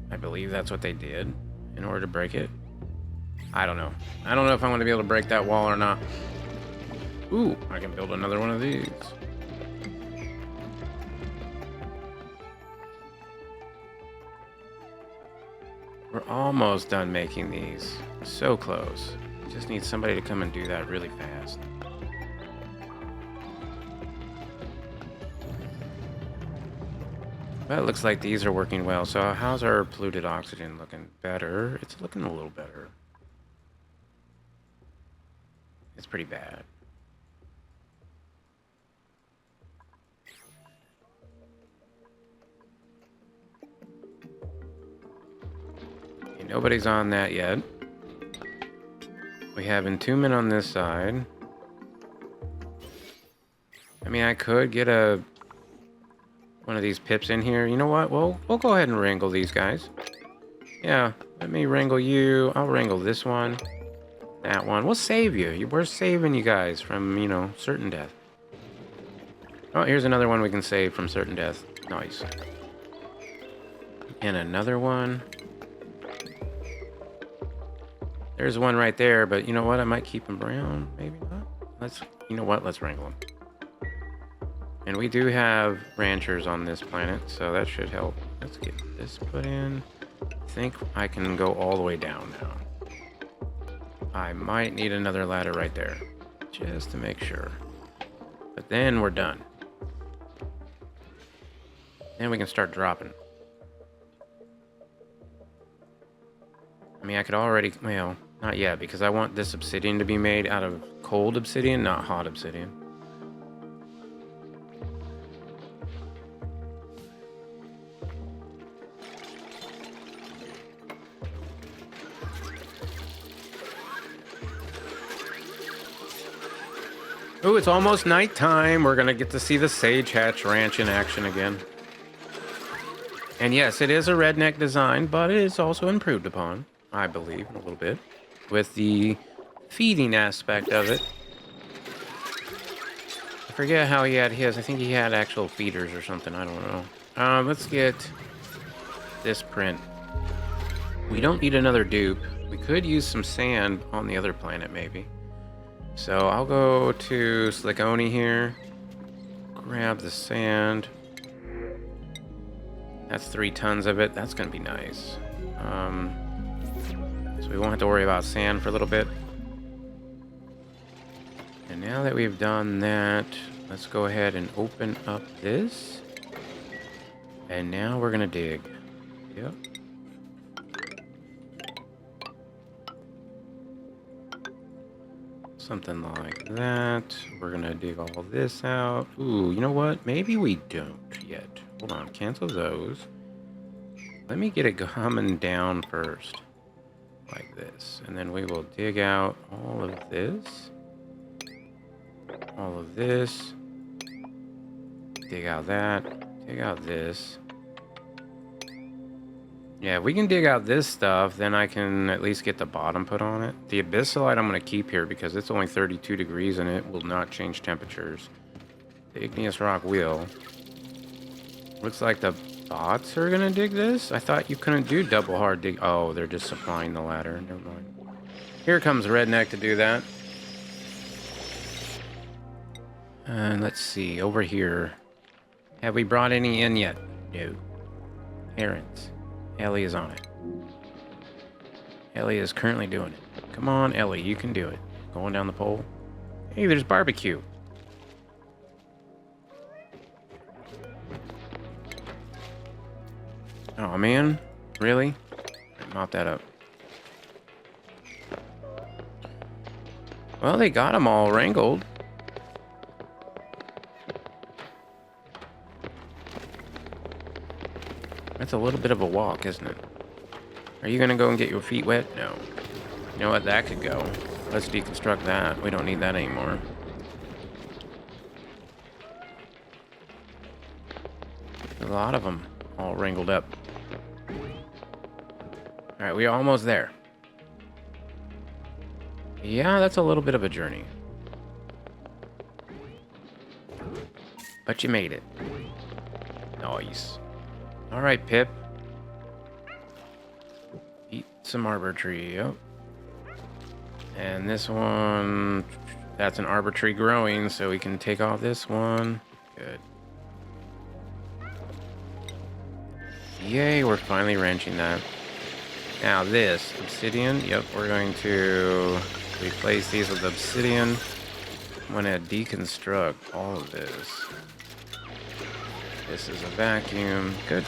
I believe that's what they did in order to break it. I don't know. I don't know if I'm going to be able to break that wall or not. Ooh, I can build another one of these. We're almost done making these. So close. Just need somebody to come and do that really fast. But it looks like these are working well. So how's our polluted oxygen looking? Better. It's looking a little better. It's pretty bad. Okay, nobody's on that yet. We have entombment on this side. I mean, I could get one of these pips in here. You know what? We'll go ahead and wrangle these guys. Yeah, let me wrangle you. I'll wrangle this one. That one. We'll save you. We're saving you guys from, you know, certain death. Oh, here's another one we can save from certain death. Nice. And another one. There's one right there, but you know what? I might keep him around. Maybe not. You know what? Let's wrangle him. And we do have ranchers on this planet, so that should help. Let's get this put in. I think I can go all the way down now. I might need another ladder right there, just to make sure. But then we're done. Then we can start dropping. I mean, I could already, well, not yet, because I want this obsidian to be made out of cold obsidian, not hot obsidian. Oh, it's almost nighttime. We're going to get to see the Sage Hatch Ranch in action again. And yes, it is a redneck design, but it is also improved upon, I believe, a little bit, with the feeding aspect of it. I forget how he had his. I think he had actual feeders or something. I don't know. Let's get this print. We don't need another dupe. We could use some sand on the other planet, maybe. So I'll go to Slickoni here, grab the sand. That's 3 tons of it. That's going to be nice. So we won't have to worry about sand for a little bit. And now that we've done that, let's go ahead and open up this. And now we're going to dig. Yep. Something like that. We're gonna dig all this out. Ooh, you know what? Maybe we don't yet. Hold on, cancel those. Let me get it coming down first. Like this. And then we will dig out all of this. All of this. Dig out that. Dig out this. Yeah, if we can dig out this stuff, then I can at least get the bottom put on it. The abyssalite I'm going to keep here because it's only 32 degrees and it will not change temperatures. The igneous rock will. Looks like the bots are going to dig this? I thought you couldn't do double hard dig. Oh, they're just supplying the ladder. Never mind. Here comes Redneck to do that. And let's see, over here. Have we brought any in yet? No. Errands. Ellie is on it. Ellie is currently doing it. Come on, Ellie, you can do it. Going down the pole. Hey, there's barbecue. Oh, man. Really? Mop that up. Well, they got them all wrangled. That's a little bit of a walk, isn't it? Are you gonna go and get your feet wet? No. You know what? That could go. Let's deconstruct that. We don't need that anymore. A lot of them all wrangled up. Alright, we're almost there. Yeah, that's a little bit of a journey. But you made it. Nice. Alright, Pip. Eat some arbor tree, yep. And this one, that's an arbor tree growing, so we can take off this one. Good. Yay, we're finally wrenching that. Now this, obsidian, yep, we're going to replace these with obsidian. I'm gonna deconstruct all of this. This is a vacuum, good.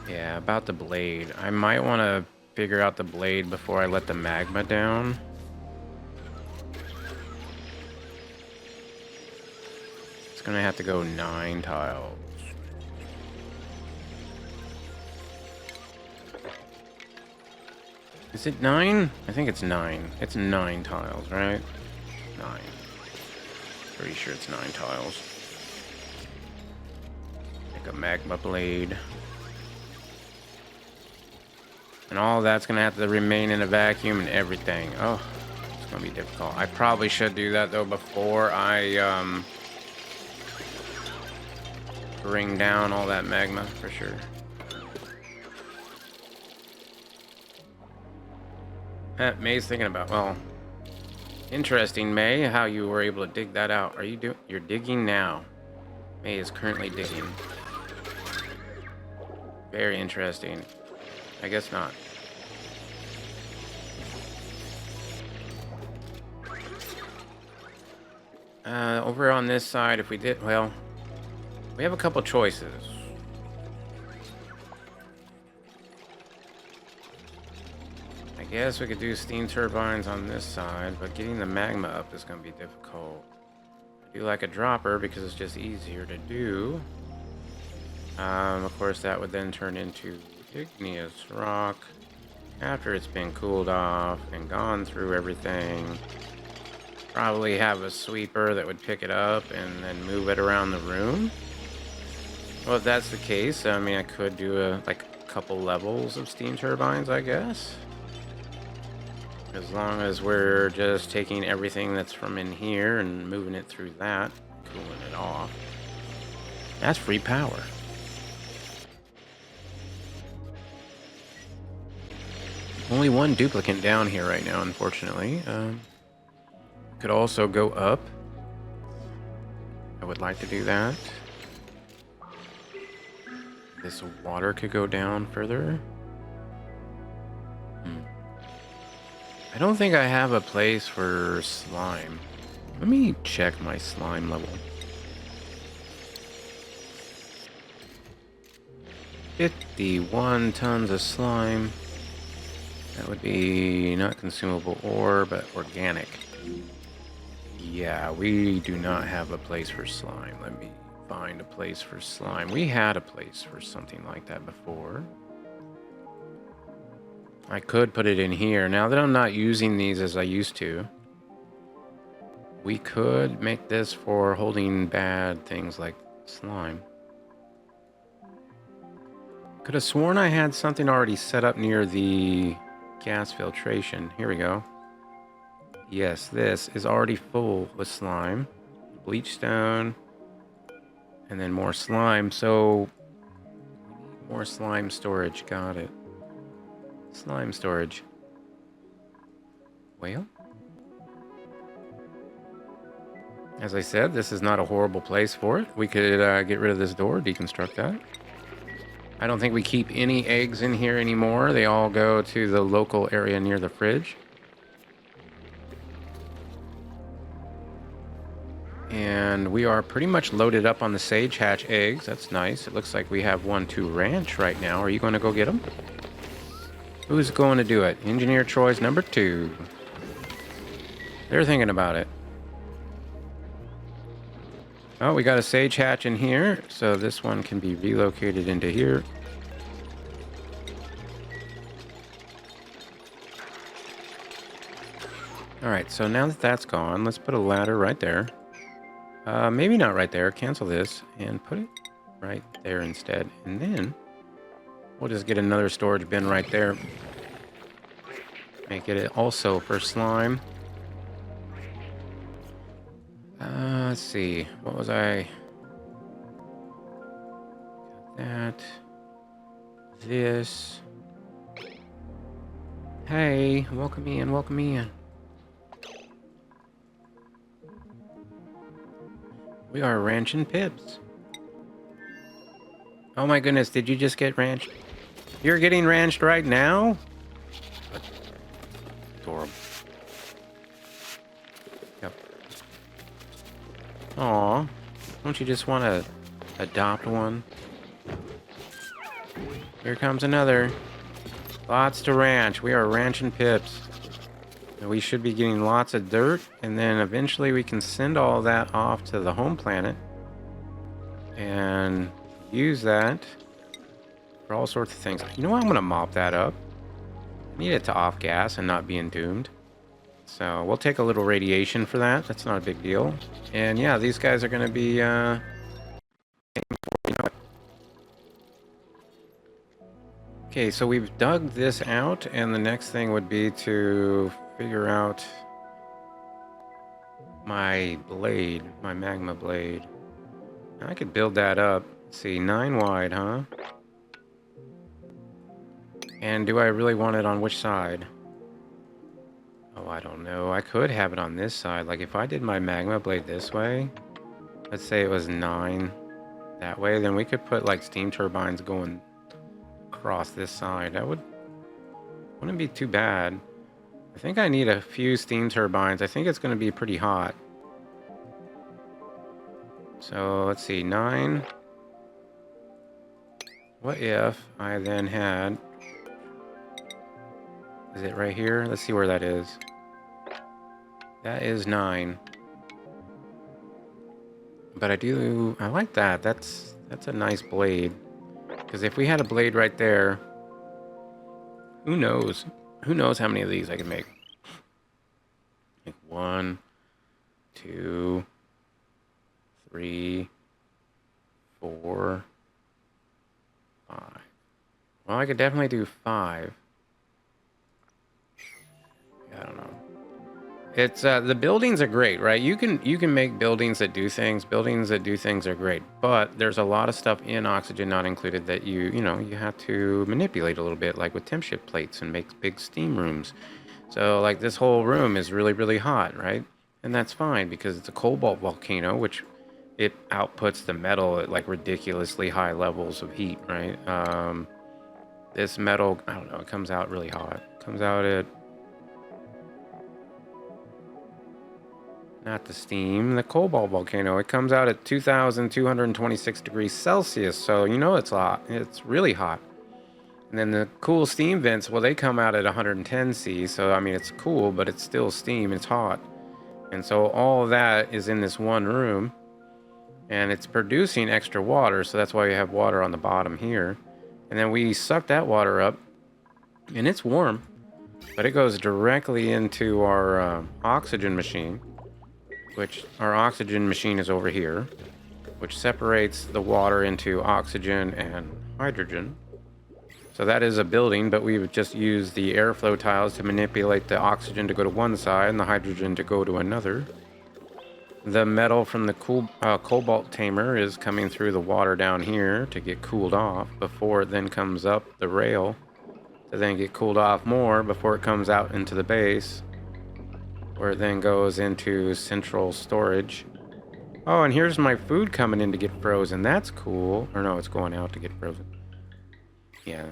Yeah, about the blade. I might want to figure out the blade before I let the magma down. It's gonna have to go 9 tiles. Is it 9? I think it's 9. It's 9 tiles, right? 9. Pretty sure it's 9 tiles. Make a magma blade. And all that's gonna have to remain in a vacuum and everything. Oh, it's gonna be difficult. I probably should do that though before I bring down all that magma for sure. May's thinking about, well, interesting, May, how you were able to dig that out. Are you you're digging now? May is currently digging. Very interesting. I guess not. Over on this side, if we did, well, we have a couple choices. I guess we could do steam turbines on this side, but getting the magma up is going to be difficult. I do like a dropper because it's just easier to do. Of course, that would then turn into igneous rock after it's been cooled off and gone through everything. Probably have a sweeper that would pick it up and then move it around the room. Well, if that's the case, I mean, I could do like a couple levels of steam turbines, I guess. As long as we're just taking everything that's from in here and moving it through that, cooling it off. That's free power. Only one duplicate down here right now, unfortunately. Could also go up. I would like to do that. This water could go down further. I don't think I have a place for slime. Let me check my slime level. 51 tons of slime. That would be not consumable ore, but organic. Yeah, we do not have a place for slime. Let me find a place for slime. We had a place for something like that before. I could put it in here. Now that I'm not using these as I used to, We could make this for holding bad things like slime. Could have sworn I had something already set up near the gas filtration. Here we go. Yes, this is already full with slime. Bleach stone. And then more slime. So, more slime storage. Got it. Slime storage. Well, as I said, this is not a horrible place for it. We could get rid of this door, deconstruct that. I don't think we keep any eggs in here anymore. They all go to the local area near the fridge. And we are pretty much loaded up on the Sage Hatch eggs. That's nice. It looks like we have 1 to ranch right now. Are you going to go get them? Who's going to do it? Engineer Troy's number 2. They're thinking about it. Oh, we got a Sage Hatch in here. So this one can be relocated into here. Alright, so now that that's gone, let's put a ladder right there. Maybe not right there. Cancel this and put it right there instead. And then we'll just get another storage bin right there. Make it also for slime. Let's see. What was I? Got that. This. Hey, welcome in, welcome in. We are ranching pips. Oh my goodness, did you just get ranched? You're getting ranched right now? Adorable. Yep. Aw, don't you just want to adopt one? Here comes another. Lots to ranch. We are ranching pips. We should be getting lots of dirt, and then eventually we can send all that off to the home planet and use that for all sorts of things. You know what? I'm going to mop that up. I need it to off gas and not being doomed. So we'll take a little radiation for that. That's not a big deal. And yeah, these guys are going to be... Okay, so we've dug this out, and the next thing would be to figure out my blade, my magma blade. I could build that up. Let's see, 9 wide, huh? And do I really want it on which side? Oh, I don't know. I could have it on this side. Like, if I did my magma blade this way, let's say it was 9 that way, then we could put, like, steam turbines going across this side. That wouldn't be too bad. I think I need a few steam turbines. I think it's going to be pretty hot. So let's see, 9. What if I then had... Is it right here? Let's see where that is. That is 9. But I like that. That's a nice blade. Because if we had a blade right there, who knows? Who knows how many of these I can make? Like 1, 2, 3, 4, 5. Well, I could definitely do 5. I don't know. It's the buildings are great, right? You can make buildings that do things. Buildings that do things are great, but there's a lot of stuff in Oxygen Not Included that you have to manipulate a little bit, like with temp shift plates, and make big steam rooms. So like this whole room is really, really hot, right? And that's fine because it's a cobalt volcano, which it outputs the metal at like ridiculously high levels of heat, right? This metal, I don't know, it comes out really hot. It comes out at... Not the steam, the cobalt volcano. It comes out at 2,226 degrees Celsius, so you know it's hot. It's really hot. And then the cool steam vents, well, they come out at 110 C, so I mean, it's cool, but it's still steam, it's hot. And so all of that is in this one room, and it's producing extra water, so that's why we have water on the bottom here. And then we suck that water up, and it's warm, but it goes directly into our oxygen machine. which our oxygen machine is over here, which separates the water into oxygen and hydrogen. So that is a building, but we would just use the airflow tiles to manipulate the oxygen to go to one side and the hydrogen to go to another. The metal from the cobalt tamer is coming through the water down here to get cooled off before it then comes up the rail to then get cooled off more before it comes out into the base, where it then goes into central storage. Oh, and here's my food coming in to get frozen. That's cool. Or no, it's going out to get frozen. Yeah.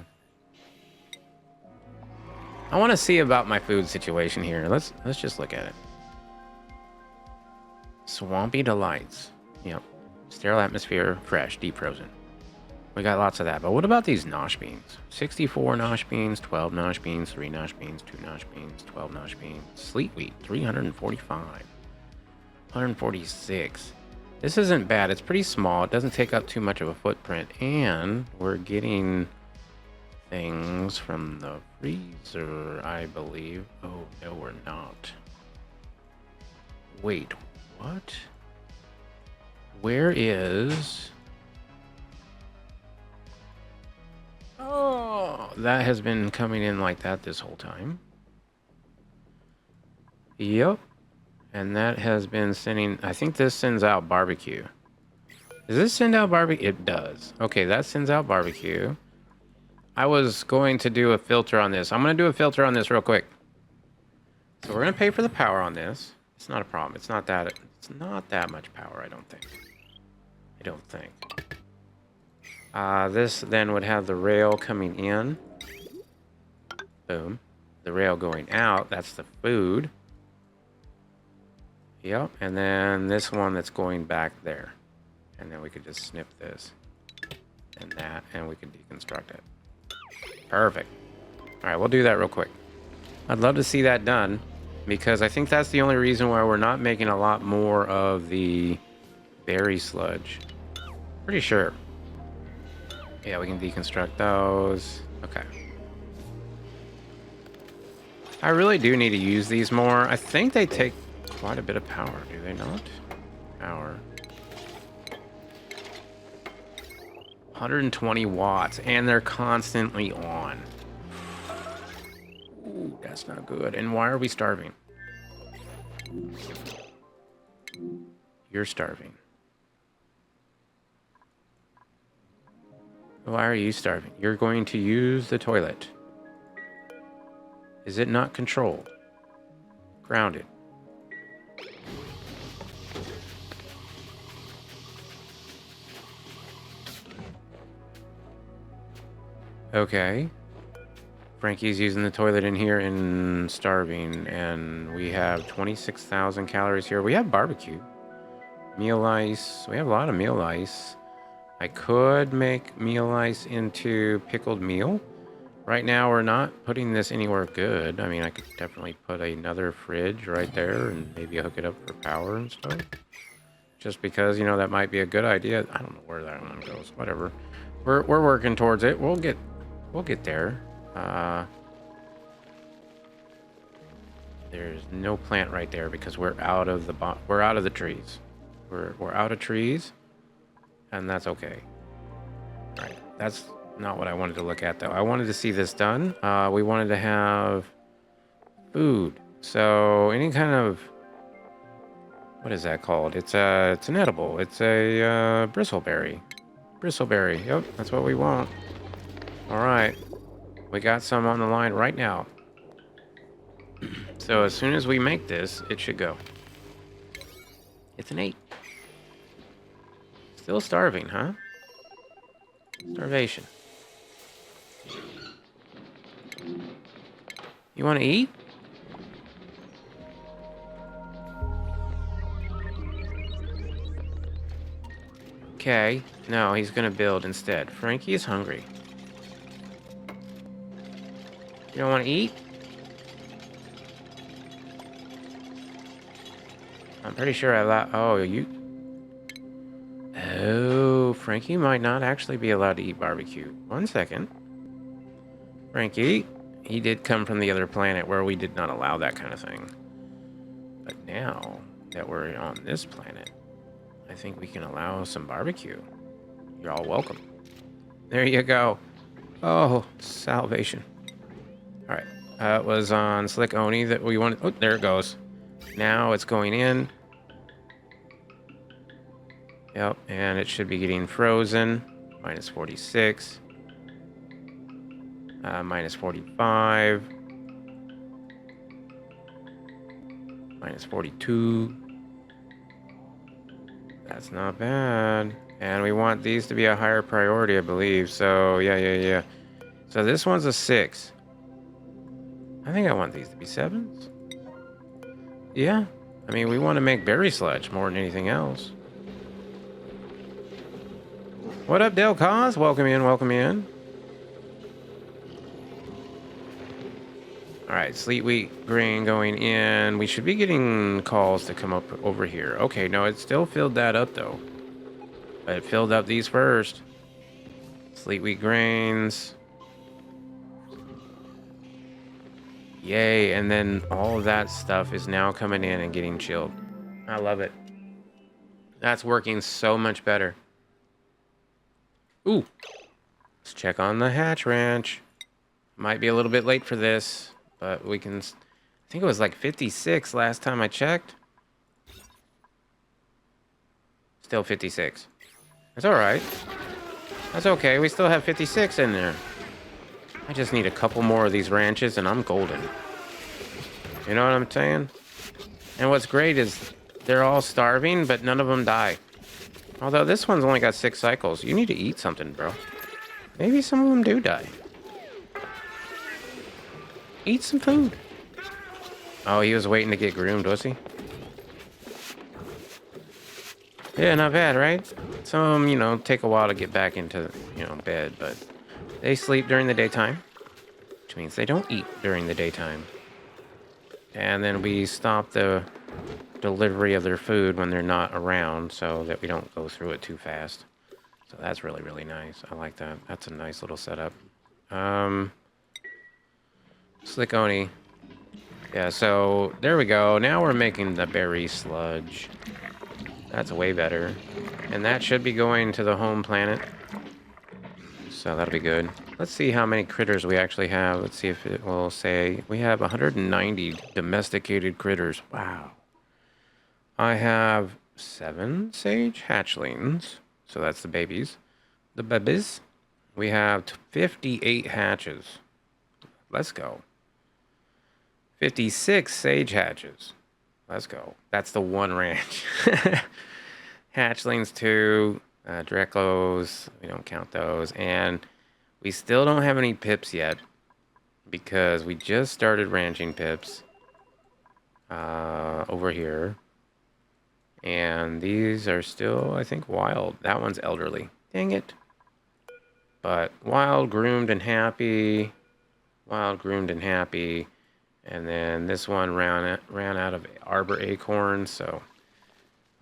I want to see about my food situation here. Let's just look at it. Swampy delights. Yep. Sterile atmosphere, fresh, deep frozen. We got lots of that. But what about these nosh beans? 64 nosh beans, 12 nosh beans, 3 nosh beans, 2 nosh beans, 12 nosh beans. Sleet wheat, 345. 146. This isn't bad. It's pretty small. It doesn't take up too much of a footprint. And we're getting things from the freezer, I believe. Oh, no, we're not. Wait, what? Where is... Oh, that has been coming in like that this whole time. Yep. And that has been sending... I think this sends out barbecue. Does this send out barbecue? It does. Okay, that sends out barbecue. I was going to do a filter on this. I'm going to do a filter on this real quick. So we're going to pay for the power on this. It's not a problem. It's not that much power, I don't think. This then would have the rail coming in. Boom. The rail going out. That's the food. Yep. And then this one that's going back there. And then we could just snip this and that, and we could deconstruct it. Perfect. All right, we'll do that real quick. I'd love to see that done, because I think that's the only reason why we're not making a lot more of the berry sludge. Pretty sure. Yeah, we can deconstruct those. Okay. I really do need to use these more. I think they take quite a bit of power, do they not? Power. 120 watts, and they're constantly on. Ooh, that's not good. And why are we starving? You're starving. Why are you starving? You're going to use the toilet. Is it not controlled? Grounded. Okay. Frankie's using the toilet in here and starving, and we have 26,000 calories here. We have barbecue. Meal ice. We have a lot of meal ice. I could make meal ice into pickled meal. Right now, we're not putting this anywhere good. I mean, I could definitely put another fridge right there and maybe hook it up for power and stuff. Just because, you know, that might be a good idea. I don't know where that one goes. Whatever. We're working towards it. We'll get there. There's no plant right there because we're out of the trees. We're out of trees, and that's okay. All right, that's not what I wanted to look at though. I wanted to see this done. We wanted to have food. So any kind of, what is that called? It's an edible. It's a bristleberry. Bristleberry. Yep, that's what we want. All right. We got some on the line right now. So as soon as we make this, it should go. It's an 8. Still starving, huh? Starvation. You want to eat? Okay. No, he's going to build instead. Frankie is hungry. You don't want to eat? I'm pretty sure Oh, Frankie might not actually be allowed to eat barbecue. 1 second. Frankie, he did come from the other planet where we did not allow that kind of thing. But now, that we're on this planet, I think we can allow some barbecue. You're all welcome. There you go. Oh, salvation. All right. It was on Slick Oni that we wanted. Oh, there it goes. Now it's going in. Yep, and it should be getting frozen. Minus 46. Minus 45. Minus 42. That's not bad. And we want these to be a higher priority, I believe. So, yeah. So this one's a 6. I think I want these to be 7s. Yeah. I mean, we want to make berry sludge more than anything else. What up, Del Cause? Welcome in, welcome in. All right, Sleet Wheat Grain going in. We should be getting calls to come up over here. Okay, no, it still filled that up, though. But it filled up these first. Sleet Wheat Grains. Yay, and then all of that stuff is now coming in and getting chilled. I love it. That's working so much better. Ooh. Let's check on the hatch ranch. Might be a little bit late for this, but we can... I think it was like 56 last time I checked. Still 56. That's alright. That's okay, we still have 56 in there. I just need a couple more of these ranches and I'm golden. You know what I'm saying? And what's great is they're all starving, but none of them die. Although this one's only got 6 cycles. You need to eat something, bro. Maybe some of them do die. Eat some food. Oh, he was waiting to get groomed, was he? Yeah, not bad, right? Some of them, you know, take a while to get back into, you know, bed, but they sleep during the daytime, which means they don't eat during the daytime. And then we stop the delivery of their food when they're not around so that we don't go through it too fast. So that's really, really nice. I like that. That's a nice little setup. Slick Oni. Yeah, so there we go. Now we're making the berry sludge. That's way better. And that should be going to the home planet. So that'll be good. Let's see how many critters we actually have. Let's see if it will say we have 190 domesticated critters. Wow. I have 7 sage hatchlings. So that's the babies. The babies. We have 58 hatches. Let's go. 56 sage hatches. Let's go. That's the one ranch. Hatchlings 2. Drecos, we don't count those. And we still don't have any pips yet because we just started ranching pips over here. And these are still, I think, wild. That one's elderly. Dang it. But wild, groomed, and happy. Wild, groomed, and happy. And then this one ran out of arbor acorns, so...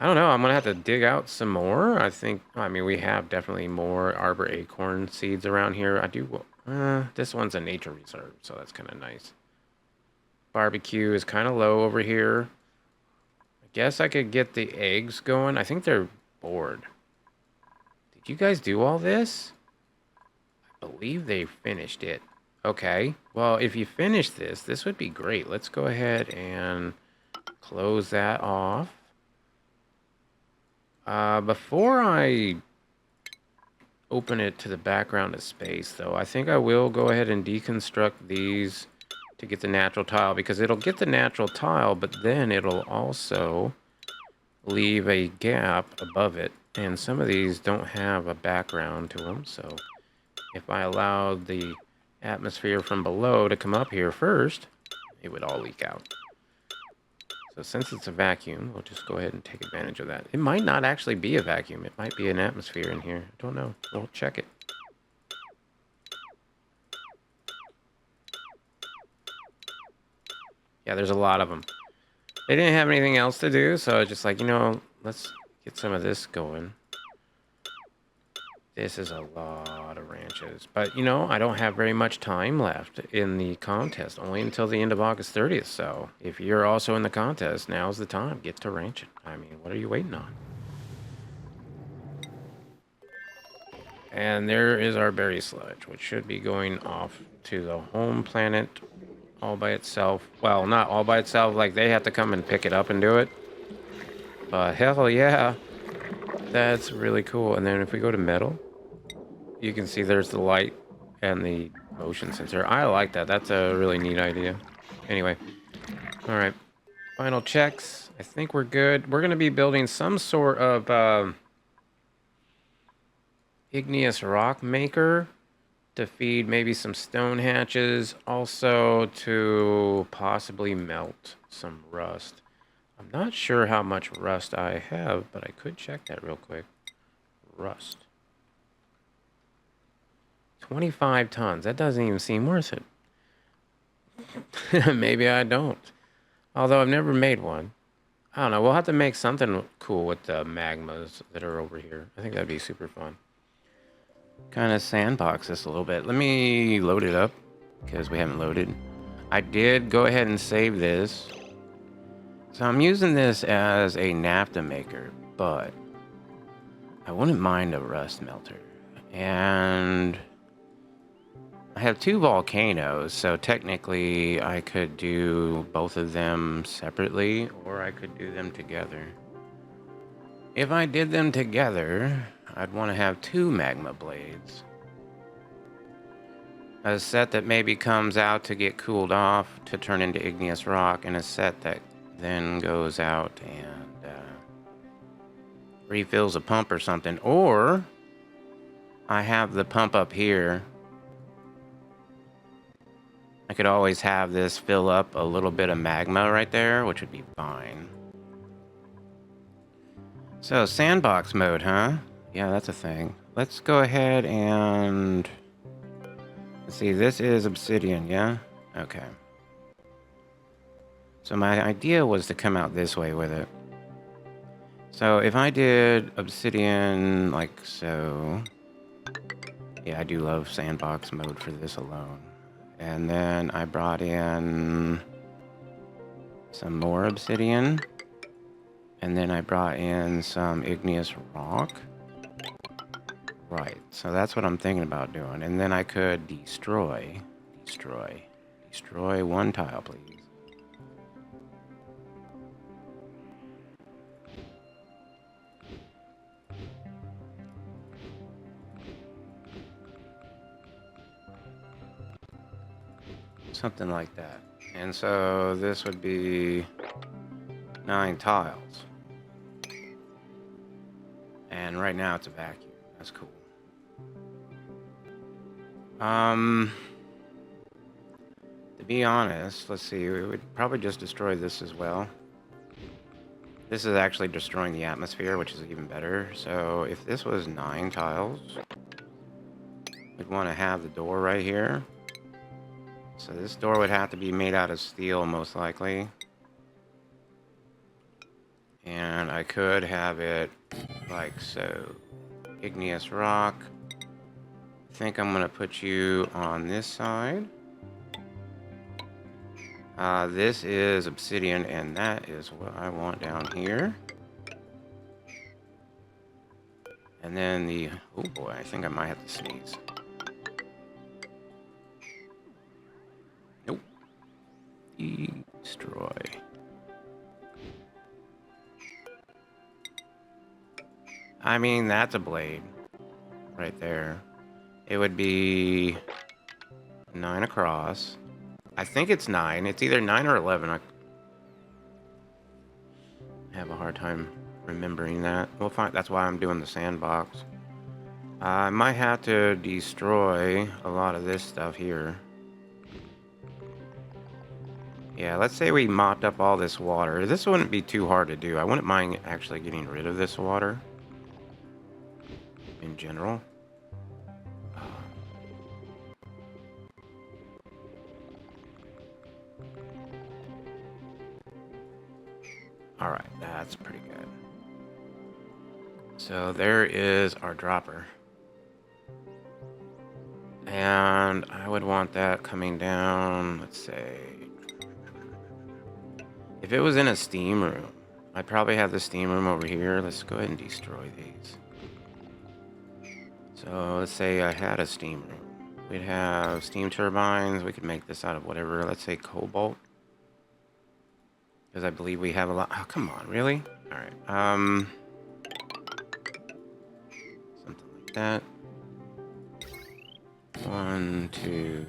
I don't know. I'm going to have to dig out some more. I mean, we have definitely more arbor acorn seeds around here. I do... this one's a nature reserve, so that's kind of nice. Barbecue is kind of low over here. I guess I could get the eggs going. I think they're bored. Did you guys do all this? I believe they finished it. Okay. Well, if you finish this, this would be great. Let's go ahead and close that off. Before I open it to the background of space, though, I think I will go ahead and deconstruct these to get the natural tile, because it'll get the natural tile, but then it'll also leave a gap above it, and some of these don't have a background to them, so if I allowed the atmosphere from below to come up here first, it would all leak out. So since it's a vacuum, we'll just go ahead and take advantage of that. It might not actually be a vacuum. It might be an atmosphere in here. I don't know. We'll check it. Yeah, there's a lot of them. They didn't have anything else to do, so I was just like, you know, let's get some of this going. This is a lot of ranches. But, you know, I don't have very much time left in the contest. Only until the end of August 30th. So, if you're also in the contest, now's the time. Get to ranching. I mean, what are you waiting on? And there is our berry sludge, which should be going off to the home planet all by itself. Well, not all by itself. Like, they have to come and pick it up and do it. But, hell yeah. That's really cool. And then if we go to metal, you can see there's the light and the motion sensor. I like that. That's a really neat idea. Anyway, all right. Final checks. I think we're good. We're going to be building some sort of igneous rock maker to feed maybe some stone hatches. Also to possibly melt some rust. I'm not sure how much rust I have, but I could check that real quick. Rust. 25 tons. That doesn't even seem worth it. Maybe I don't. Although I've never made one. I don't know. We'll have to make something cool with the magmas that are over here. I think that'd be super fun. Kind of sandbox this a little bit. Let me load it up because we haven't loaded. I did go ahead and save this. So I'm using this as a naphtha maker, but I wouldn't mind a rust melter. And I have 2 volcanoes, so technically I could do both of them separately, or I could do them together. If I did them together, I'd want to have 2 magma blades. A set that maybe comes out to get cooled off to turn into igneous rock, and a set that then goes out and refills a pump or something. Or I have the pump up here. I could always have this fill up a little bit of magma right there, which would be fine. So, sandbox mode, huh? Yeah, that's a thing. Let's go ahead and... Let's see, this is obsidian, yeah? Okay. So my idea was to come out this way with it. So if I did obsidian like so... Yeah, I do love sandbox mode for this alone. And then I brought in some more obsidian. And then I brought in some igneous rock. Right, so that's what I'm thinking about doing. And then I could destroy 1 tile, please. Something like that. And so this would be 9 tiles. And right now it's a vacuum. That's cool. To be honest, let's see, we would probably just destroy this as well. This is actually destroying the atmosphere, which is even better. So if this was 9 tiles, we'd want to have the door right here. So this door would have to be made out of steel, most likely. And I could have it like so. Igneous rock. I think I'm going to put you on this side. This is obsidian, and that is what I want down here. And then the... Oh boy, I think I might have to sneeze. Nope. Destroy. I mean, that's a blade. Right there. It would be 9 across. I think it's 9. It's either 9 or 11. I have a hard time remembering that. We'll find. That's why I'm doing the sandbox. I might have to destroy a lot of this stuff here. Yeah, let's say we mopped up all this water. This wouldn't be too hard to do. I wouldn't mind actually getting rid of this water. In general. Alright, that's pretty good. So there is our dropper. And I would want that coming down, let's say... If it was in a steam room, I'd probably have the steam room over here. Let's go ahead and destroy these. So let's say I had a steam room. We'd have steam turbines. We could make this out of whatever, let's say cobalt. Because I believe we have a lot. Oh, come on, really? All right. Something like that. 1, 2.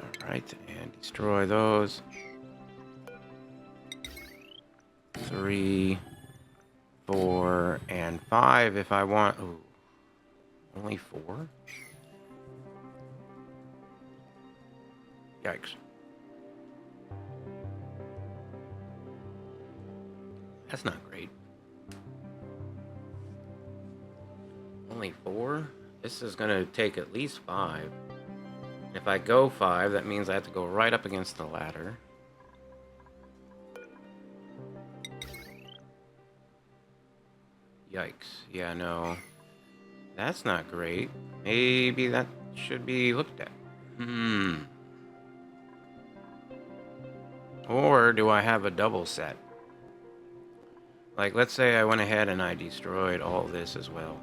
All right, and destroy those. 3, 4, and 5 if I want. Ooh, only 4? Yikes. That's not great. Only 4? This is going to take at least 5. If I go 5, that means I have to go right up against the ladder. Yikes. Yeah, no. That's not great. Maybe that should be looked at. Or do I have a double set? Like, let's say I went ahead and I destroyed all this as well.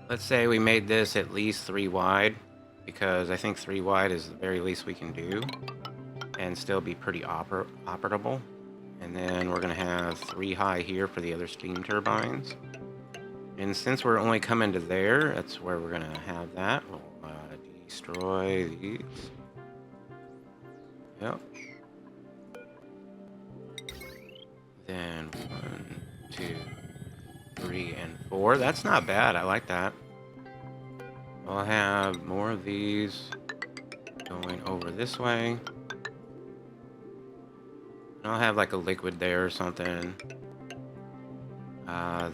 Let's say we made this at least 3 wide, because I think 3 wide is the very least we can do, and still be pretty operable. And then we're going to have 3 high here for the other steam turbines. And since we're only coming to there, that's where we're going to have that. We'll destroy these. Yep. Then 1, 2, 3, and 4. That's not bad. I like that. I'll have more of these going over this way. And I'll have like a liquid there or something.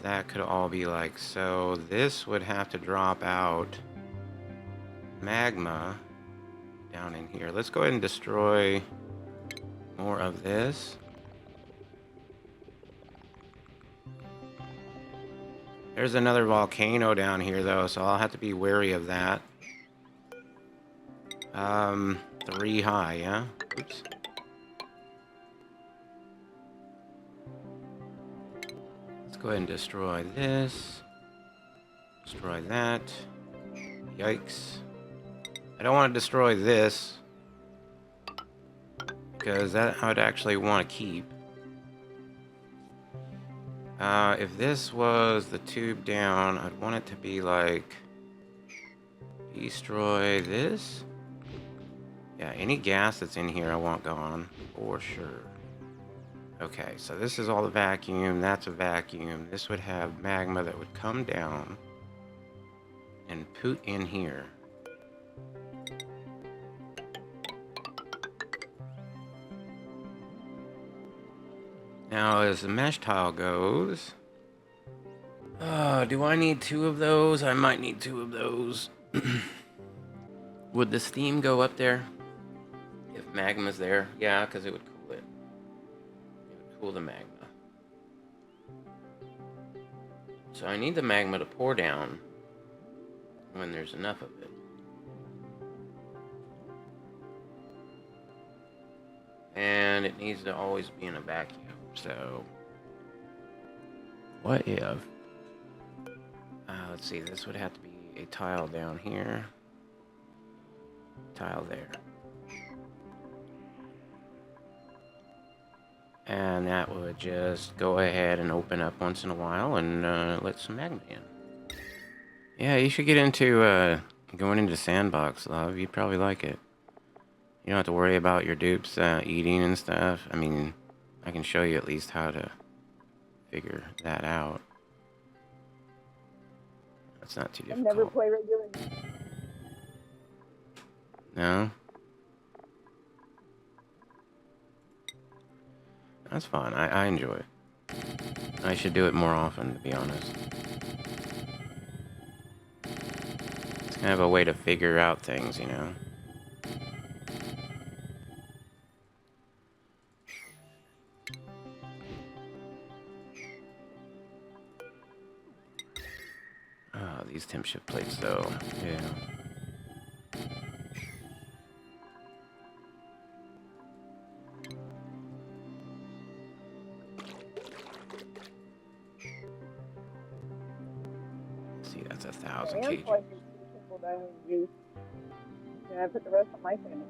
That could all be like so. This would have to drop out magma down in here. Let's go ahead and destroy more of this. There's another volcano down here though, so I'll have to be wary of that. 3 high, yeah? Oops. Let's go ahead and destroy this. Destroy that. Yikes. I don't want to destroy this, because that I would actually want to keep. If this was the tube down, I'd want it to be like... Destroy this? Yeah, any gas that's in here I want gone, for sure. Okay, so this is all the vacuum, that's a vacuum. This would have magma that would come down and put in here. Now, as the mesh tile goes... do I need 2 of those? I might need 2 of those. Would the steam go up there? If magma's there? Yeah, because it would cool it. It would cool the magma. So I need the magma to pour down when there's enough of it. And it needs to always be in a vacuum. So, what if... let's see, this would have to be a tile down here. Tile there. And that would just go ahead and open up once in a while and let some magma in. Yeah, you should get into going into Sandbox, love. You'd probably like it. You don't have to worry about your dupes eating and stuff. I mean, I can show you at least how to figure that out. That's not too difficult. I never play regular. No? That's fine. I enjoy it. I should do it more often, to be honest. It's kind of a way to figure out things, you know? Oh, these temp shift plates, though. Yeah. See, that's 1,000 And kg. so I can see simple diamond juice. And I put the rest on my family.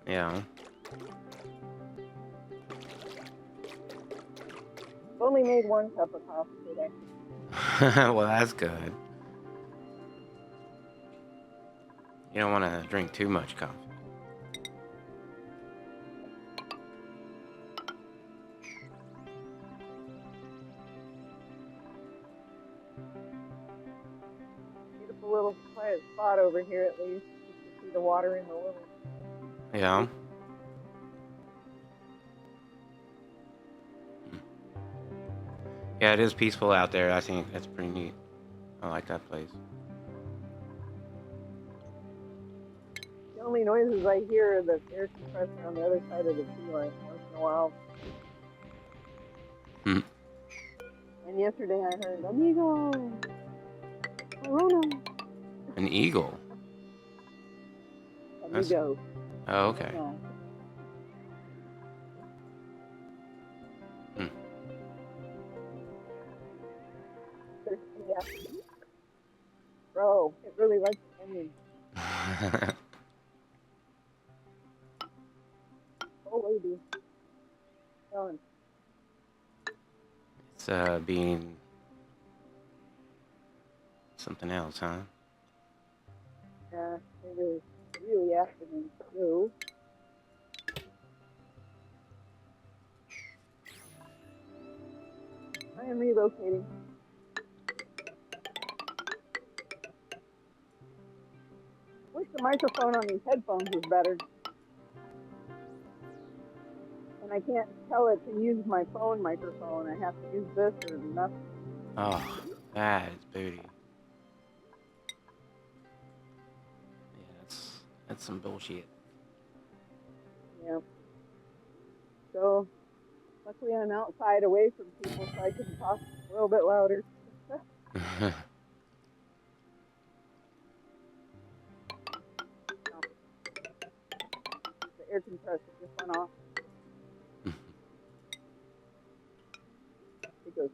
Yeah. Only made 1 cup of coffee today. Well, that's good. You don't want to drink too much coffee. Beautiful little quiet spot over here at least. You can see the water in the lily. Yeah. Yeah, it is peaceful out there. I think that's pretty neat. I like that place. The only noises I hear are the air compressor on the other side of the tree line once in a while. Hmm. And yesterday I heard, Amigo! Corona! An eagle. Amigo. Oh, okay. No. Hmm. Yeah. Bro, it really likes onions. Oh, lady. Done. It's being something else, huh? Yeah, it is really afternoon. So, I am relocating. Wish the microphone on these headphones was better. And I can't tell it to use my phone microphone. I have to use this or nothing. Oh, that is booty. Yeah, that's some bullshit. Yeah. So, luckily I'm outside away from people so I can talk a little bit louder. The air compressor just went off. It goes.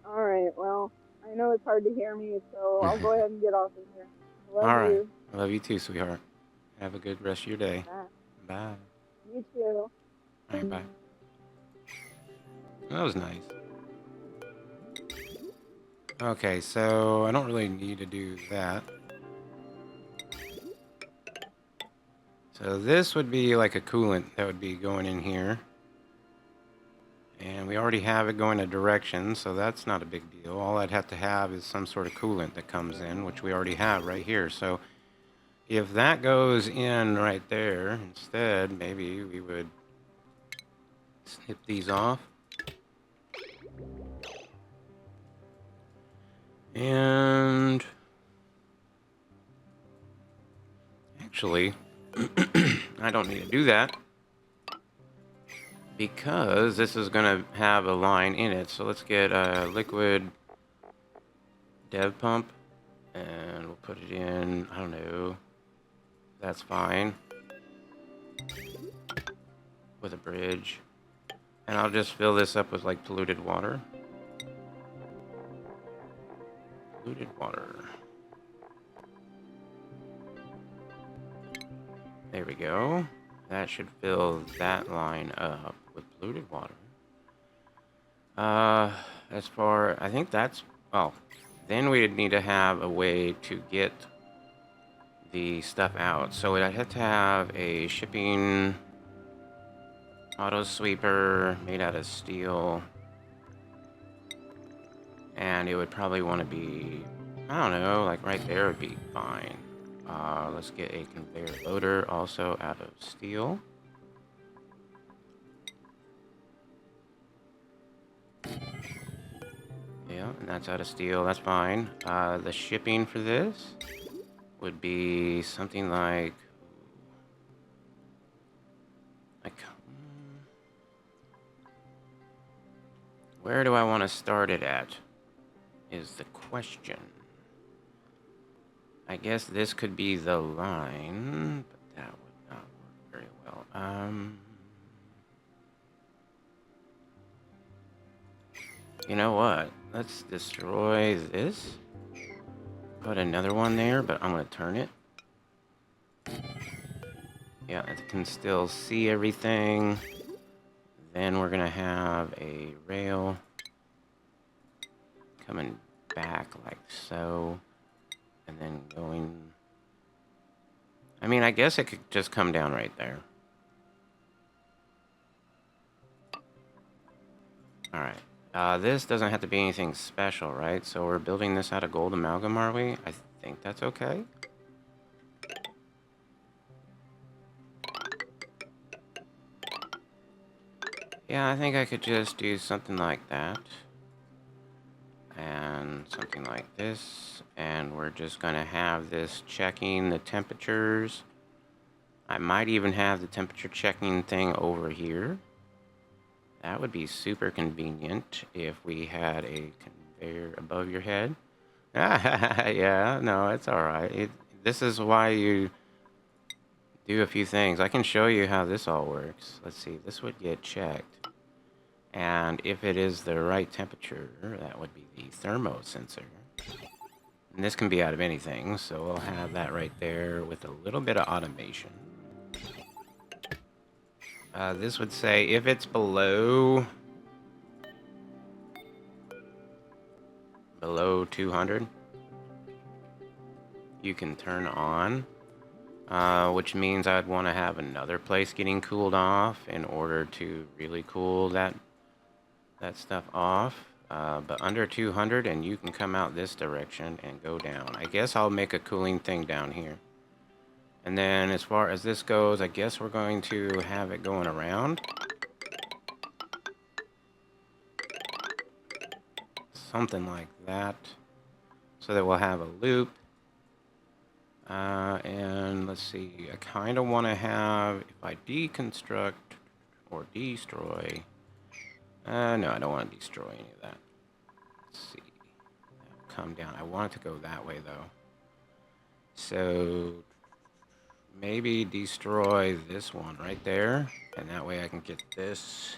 All right, well, I know it's hard to hear me, so I'll go ahead and get off of here. Love All right. you. I love you too, sweetheart. Have a good rest of your day. Bye. Bye. You too. All right, bye. That was nice. Okay, so I don't really need to do that. So this would be like a coolant that would be going in here. And we already have it going a direction, so that's not a big deal. All I'd have to have is some sort of coolant that comes in, which we already have right here. So if that goes in right there instead, maybe we would snip these off. And actually, I don't need to do that because this is going to have a line in it. So let's get a liquid dev pump and we'll put it in, I don't know, that's fine, with a bridge. And I'll just fill this up with like polluted water. Polluted water. There we go. That should fill that line up with polluted water. As far, I think that's, well, then we'd need to have a way to get the stuff out. So I'd have to have a shipping auto sweeper made out of steel. And it would probably want to be, I don't know, like right there would be fine. Let's get a conveyor loader also out of steel. Yeah, and that's out of steel, that's fine. The shipping for this would be something like Where do I want to start it at? Is the question. I guess this could be the line, but that would not work very well. You know what? Let's destroy this. Put another one there, but I'm going to turn it. Yeah, it can still see everything. Then we're going to have a rail coming back like so. And then going... I mean, I guess it could just come down right there. Alright. This doesn't have to be anything special, right? So we're building this out of gold amalgam, are we? I think that's okay. Yeah, I think I could just do something like that. And something like this. And we're just going to have this checking the temperatures. I might even have the temperature checking thing over here. That would be super convenient if we had a conveyor above your head. Yeah, no, it's all right. This is why you do a few things. I can show you how this all works. Let's see, this would get checked. And if it is the right temperature, that would be the thermo sensor. And this can be out of anything, so we'll have that right there with a little bit of automation. This would say if it's below 200, you can turn on, which means I'd want to have another place getting cooled off in order to really cool that stuff off. But under 200, and you can come out this direction and go down. I guess I'll make a cooling thing down here. And then as far as this goes, I guess we're going to have it going around. Something like that. So that we'll have a loop. And let's see, I kind of want to have, if I deconstruct or destroy, no, I don't want to destroy any of that. Let's see, come down. I want it to go that way though. So maybe destroy this one right there, and that way I can get this,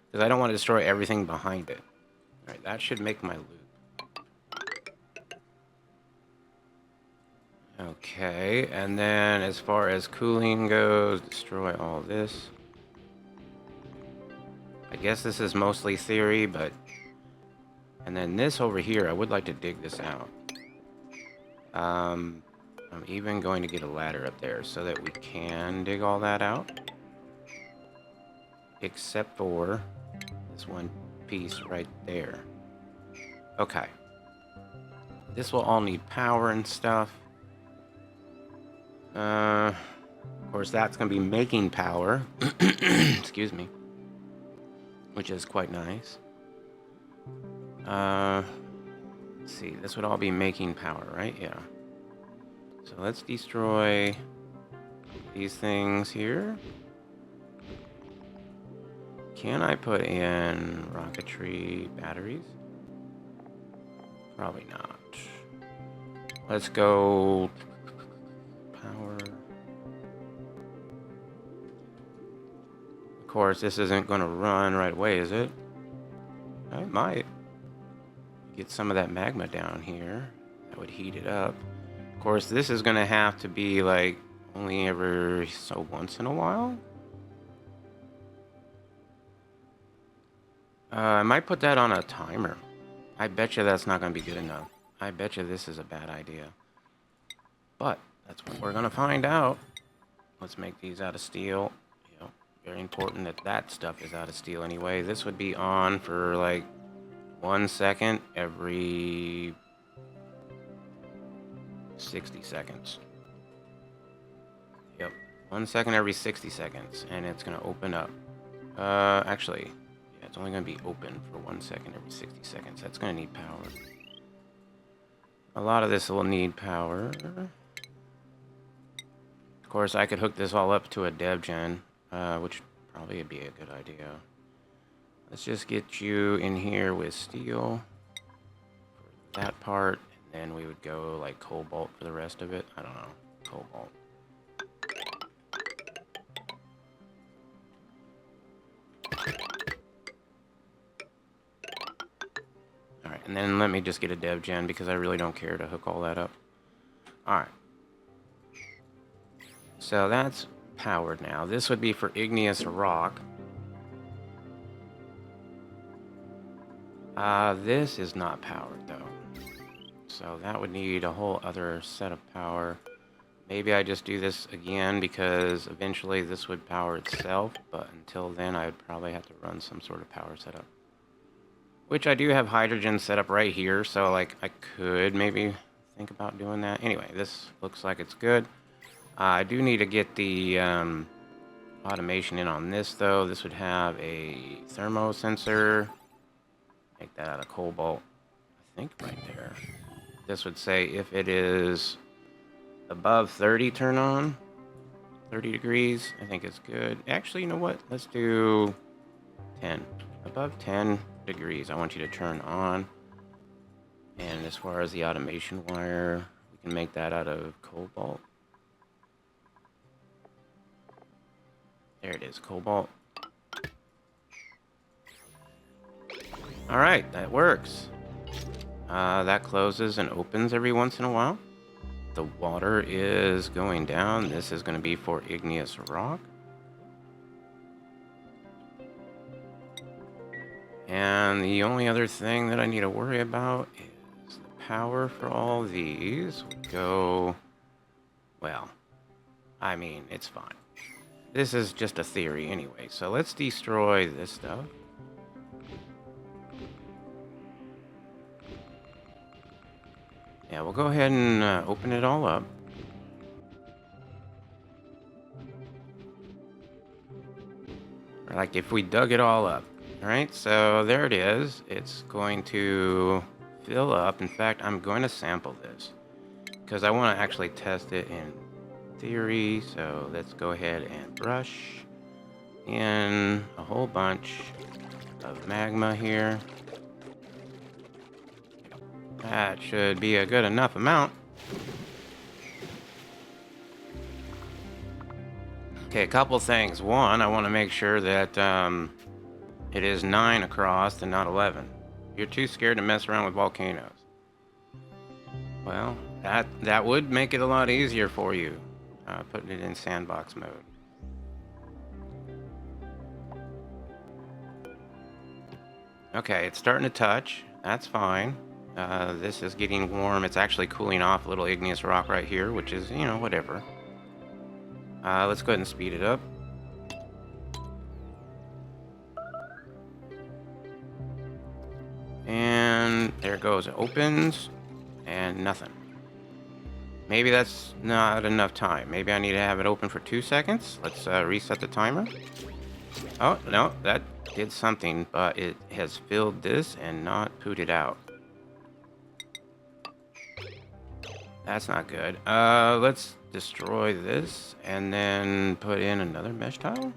because I don't want to destroy everything behind it. All right, that should make my loop. Okay, and then as far as cooling goes, destroy all this. I guess this is mostly theory, but... And then this over here, I would like to dig this out. I'm even going to get a ladder up there so that we can dig all that out. Except for this one piece right there. Okay. This will all need power and stuff. Of course, that's going to be making power. Excuse me. Which is quite nice. Let's see. This would all be making power, right? Yeah. So let's destroy these things here. Can I put in rocketry batteries? Probably not. Let's go... power. Of course, this isn't going to run right away, is it? It might. Get some of that magma down here. That would heat it up. Of course, this is going to have to be like only ever so once in a while. I might put that on a timer. I bet you that's not going to be good enough. I bet you this is a bad idea. But that's what we're going to find out. Let's make these out of steel. You know, very important that that stuff is out of steel anyway. This would be on for like 1 second every 60 seconds. Yep, 1 second every 60 seconds, and it's going to open up. Actually, yeah, it's only going to be open for 1 second every 60 seconds. That's going to need power. A lot of this will need power. Of course, I could hook this all up to a dev gen, which probably would be a good idea. Let's just get you in here with steel for that part, and then we would go like cobalt for the rest of it. I don't know, cobalt. All right, and then let me just get a dev gen because I really don't care to hook all that up. All right. So that's powered now. This would be for igneous rock. This is not powered though. So that would need a whole other set of power. Maybe I just do this again because eventually this would power itself, but until then I'd probably have to run some sort of power setup. Which I do have hydrogen set up right here, so like I could maybe think about doing that. Anyway, this looks like it's good. I do need to get the automation in on this though. This would have a thermo sensor. Make that out of cobalt, I think right there. This would say if it is above 30, turn on. 30 degrees, I think it's good. Actually, you know what? Let's do 10. Above 10 degrees, I want you to turn on. And as far as the automation wire, we can make that out of cobalt. There it is, cobalt. All right, that works. That closes and opens every once in a while. The water is going down. This is going to be for igneous rock. And the only other thing that I need to worry about is the power for all these would go, well, I mean, it's fine. This is just a theory anyway, so let's destroy this stuff. Yeah, we'll go ahead and open it all up. Like if we dug it all up. Alright, so there it is. It's going to fill up. In fact, I'm going to sample this because I want to actually test it in theory. So let's go ahead and brush in a whole bunch of magma here. That should be a good enough amount. Okay, a couple things. One, I want to make sure that it is 9 across and not 11. You're too scared to mess around with volcanoes. Well, that would make it a lot easier for you, putting it in sandbox mode. Okay, it's starting to touch. That's fine. This is getting warm. It's actually cooling off a little igneous rock right here, which is, you know, whatever. Let's go ahead and speed it up. And there it goes. It opens and nothing. Maybe that's not enough time. Maybe I need to have it open for 2 seconds. Let's reset the timer. Oh, no, that did something, but it has filled this and not pooted out. That's not good. Let's destroy this and then put in another mesh tile.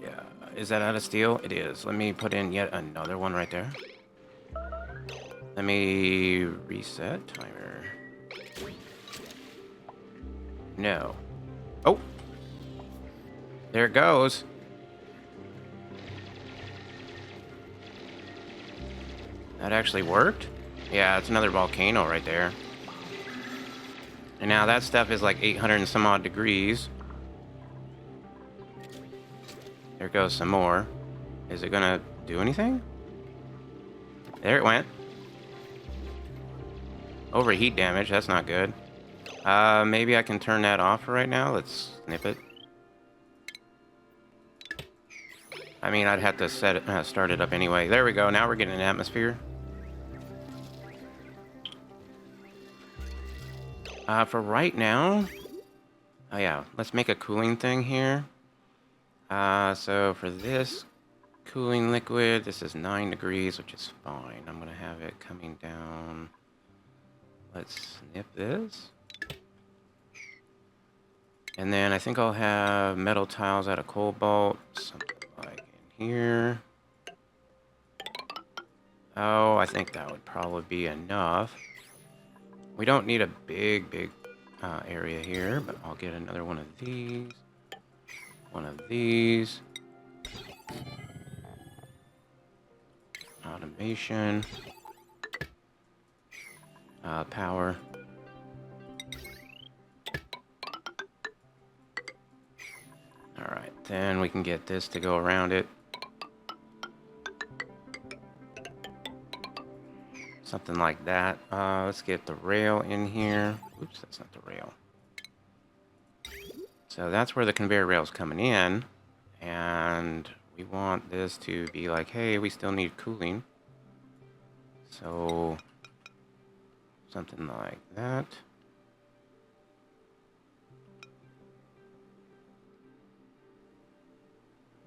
Yeah, is that out of steel? It is. Let me put in yet another one right there. Let me reset timer. No. Oh! There it goes. That actually worked? Yeah, it's another volcano right there. And now that stuff is like 800 and some odd degrees. There goes some more. Is it gonna do anything? There it went. Overheat damage, that's not good. Maybe I can turn that off right now. Let's snip it. I mean, I'd have to set it, start it up anyway. There we go. Now we're getting an atmosphere. For right now, oh yeah, let's make a cooling thing here. So for this cooling liquid, this is 9 degrees, which is fine. I'm gonna have it coming down. Let's snip this. And then I think I'll have metal tiles out of cobalt, something like in here. Oh, I think that would probably be enough. We don't need a big area here, but I'll get another one of these. One of these. Automation. Power. Alright, then we can get this to go around it. Something like that. Let's get the rail in here. Oops, that's not the rail. So that's where the conveyor rail's coming in. And we want this to be like, hey, we still need cooling. So something like that.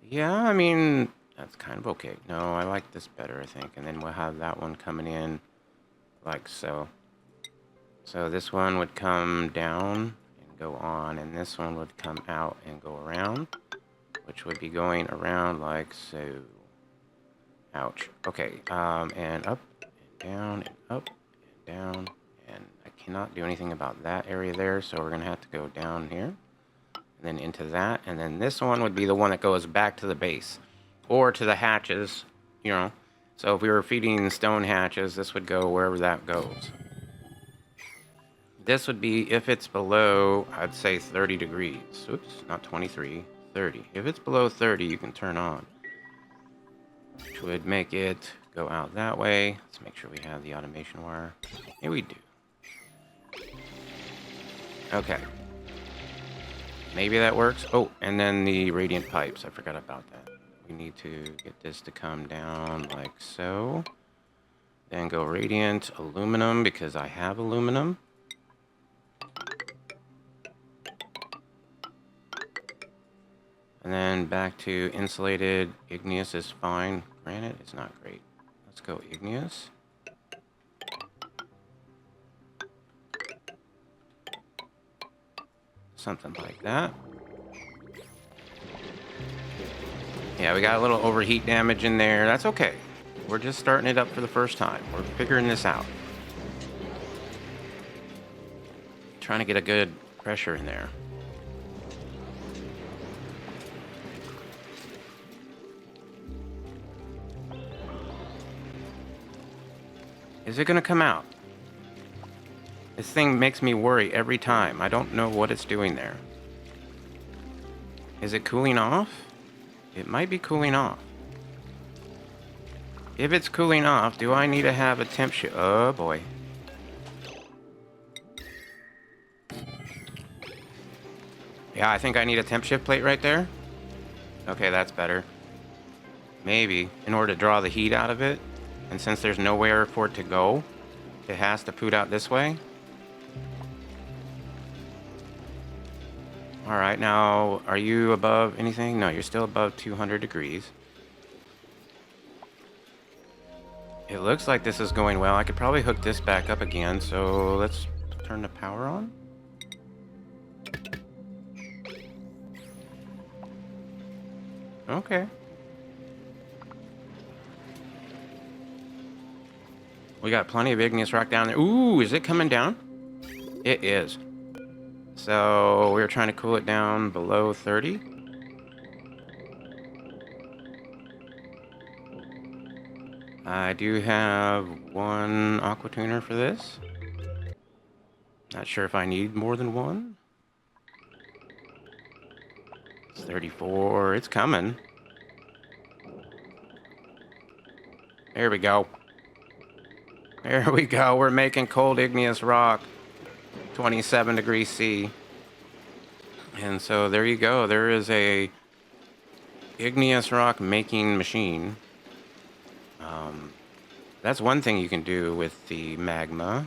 Yeah, I mean, that's kind of okay. No, I like this better, I think. And then we'll have that one coming in like so. So this one would come down and go on, and this one would come out and go around, which would be going around like so. Ouch. Okay, and up and down and up and down, and I cannot do anything about that area there, so we're gonna have to go down here, and then into that, and then this one would be the one that goes back to the base, or to the hatches, you know. So if we were feeding stone hatches, this would go wherever that goes. This would be, if it's below, I'd say 30 degrees. Oops, not 23, 30. If it's below 30, you can turn on, which would make it go out that way. Let's make sure we have the automation wire. Here we do. Okay. Maybe that works. Oh, and then the radiant pipes. I forgot about that. We need to get this to come down like so. Then go radiant aluminum, because I have aluminum. And then back to insulated. Igneous is fine. Granite is not great. Let's go igneous. Something like that. Yeah, we got a little overheat damage in there. That's okay. We're just starting it up for the first time. We're figuring this out. Trying to get a good pressure in there. Is it gonna come out? This thing makes me worry every time. I don't know what it's doing there. Is it cooling off? It might be cooling off. If it's cooling off, do I need to have a temp shift? Oh boy. Yeah, I think I need a temp shift plate right there. Okay, that's better. Maybe, in order to draw the heat out of it. And since there's nowhere for it to go, it has to poot out this way. Alright, now, are you above anything? No, you're still above 200 degrees. It looks like this is going well. I could probably hook this back up again, so let's turn the power on. Okay. We got plenty of igneous rock down there. Ooh, is it coming down? It is. So we're trying to cool it down below 30. I do have one aqua tuner for this. Not sure if I need more than one. It's 34. It's coming. There we go. There we go. We're making cold igneous rock. 27 degrees C. And so there you go. There is a igneous rock making machine. That's one thing you can do with the magma.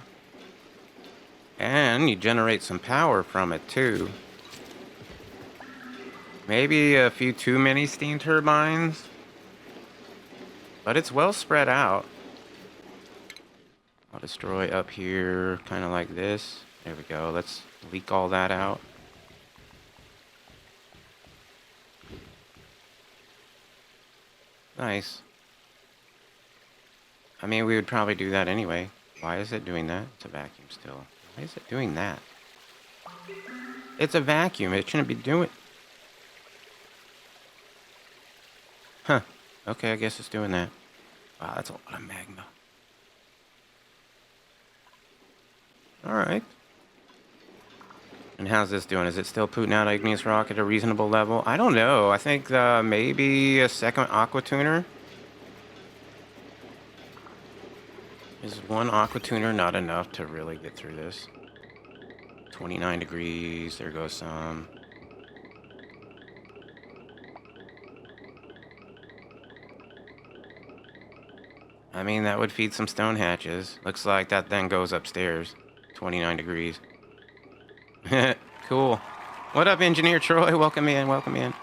And you generate some power from it too. Maybe a few too many steam turbines. But it's well spread out. I'll destroy up here, kind of like this. There we go. Let's leak all that out. nice. I mean, we would probably do that anyway. Why is it doing that? It's a vacuum still. Why is it doing that? It's a vacuum. It shouldn't be doing... Huh. Okay, I guess it's doing that. Wow, that's a lot of magma. Alright. And how's this doing? Is it still putting out igneous rock at a reasonable level? I don't know. I think maybe a second aqua tuner. Is one aqua tuner not enough to really get through this? 29 degrees. There goes some. I mean, that would feed some stone hatches. Looks like that then goes upstairs. 29 degrees. Cool. What up, Engineer Troy? Welcome in, welcome in.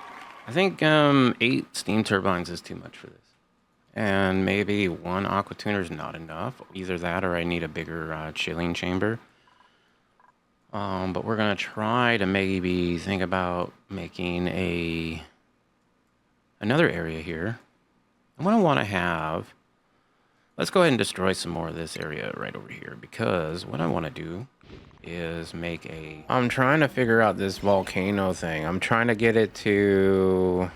I think 8 steam turbines is too much for this. And maybe 1 aqua tuner is not enough. Either that or I need a bigger chilling chamber. But we're going to try to maybe think about making another area here. And what I want to have... Let's go ahead and destroy some more of this area right over here, because what I want to do is make a... I'm trying to figure out this volcano thing. I'm trying to get it to...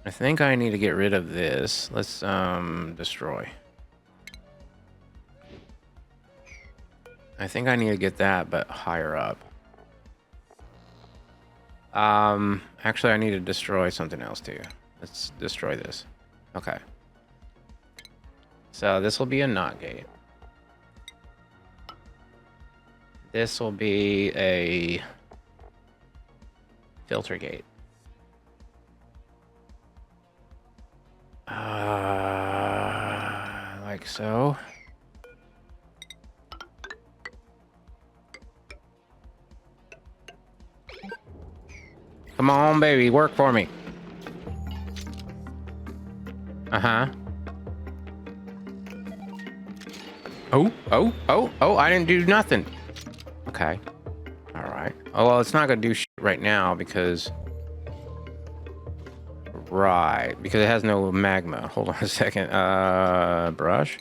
I think I need to get rid of this. Let's destroy. I think I need to get that, but higher up. Actually, I need to destroy something else too. Let's destroy this. Okay. So this will be a knot gate. This will be a filter gate. Like so. Come on, baby, work for me. Uh-huh. Oh, I didn't do nothing. Okay. All right. Oh, well, it's not going to do shit right now because... Right. Because it has no magma. Hold on a second. Brush.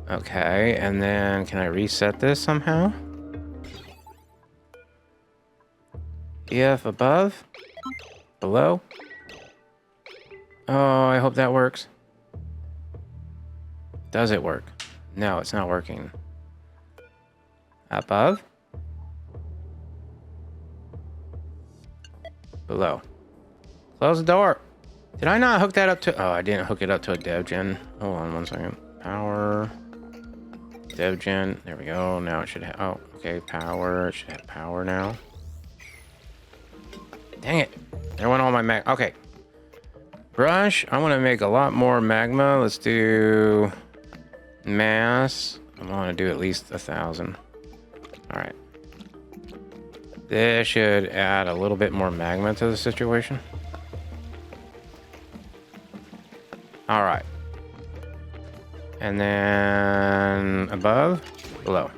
Okay, and then can I reset this somehow? EF above? Below? Oh, I hope that works. Does it work? No, it's not working. Above? Below. Close the door. Did I not hook that up to... Oh, I didn't hook it up to a dev gen. Hold on one second. Power. Dev gen. There we go. Now it should have... Oh, okay. Power. It should have power now. Dang it. There went all my mag... Okay. Brush. I want to make a lot more magma. Let's do... Mass. I want to do at least 1,000. All right. This should add a little bit more magma to the situation. All right. And then above, below.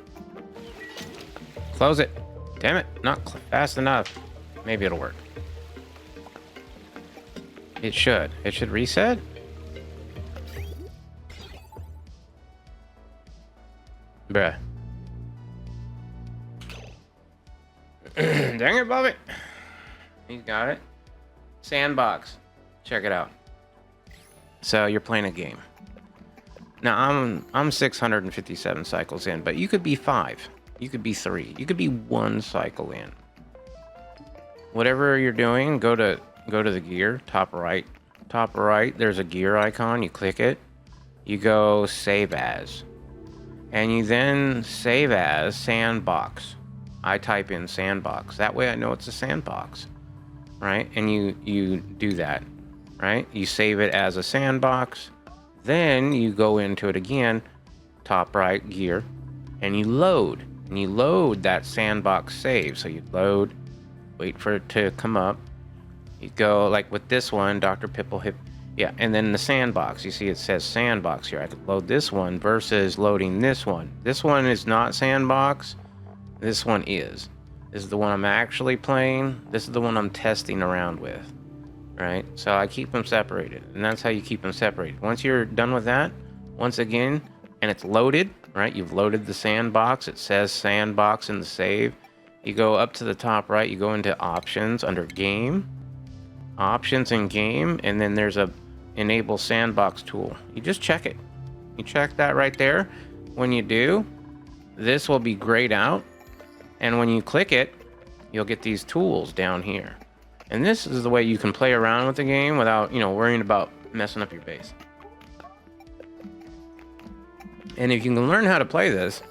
Close it. Damn it, not fast enough. Maybe it'll work. It should. It should reset. Bruh. Dang it, Bobby. He's got it. Sandbox. Check it out. So you're playing a game. Now I'm 657 cycles in, but you could be 5. You could be 3. You could be 1 cycle in. Whatever you're doing, go to the gear, top right. Top right, there's a gear icon. You click it. You go save as. And you then save as sandbox. I type in sandbox. That way I know it's a sandbox. Right? And you do that. Right? You save it as a sandbox. Then you go into it again, top right gear, and you load. And you load that sandbox save. So you load, wait for it to come up. You go like with this one, Dr. Pipple Hip. Yeah, and then the sandbox. You see it says sandbox here. I could load this one versus loading this one. This one is not sandbox. This one is. This is the one I'm actually playing. This is the one I'm testing around with, right? So I keep them separated, and that's how you keep them separated. Once you're done with that, once again, and it's loaded, right? You've loaded the sandbox. It says sandbox in the save. You go up to the top right, you go into options under game, options and game, and then there's a enable sandbox tool. You just check it. You check that right there. When you do, this will be grayed out. And when you click it, you'll get these tools down here. And this is the way you can play around with the game without, worrying about messing up your base. And if you can learn how to play this,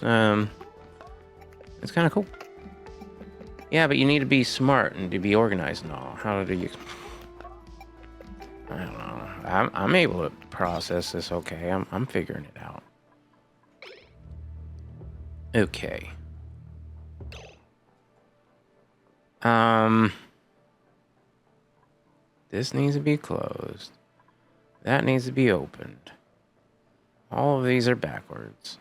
it's kind of cool. Yeah, but you need to be smart and to be organized and all. How do you... I don't know. I'm able to process this okay. I'm figuring it out. Okay. This needs to be closed. That needs to be opened. All of these are backwards.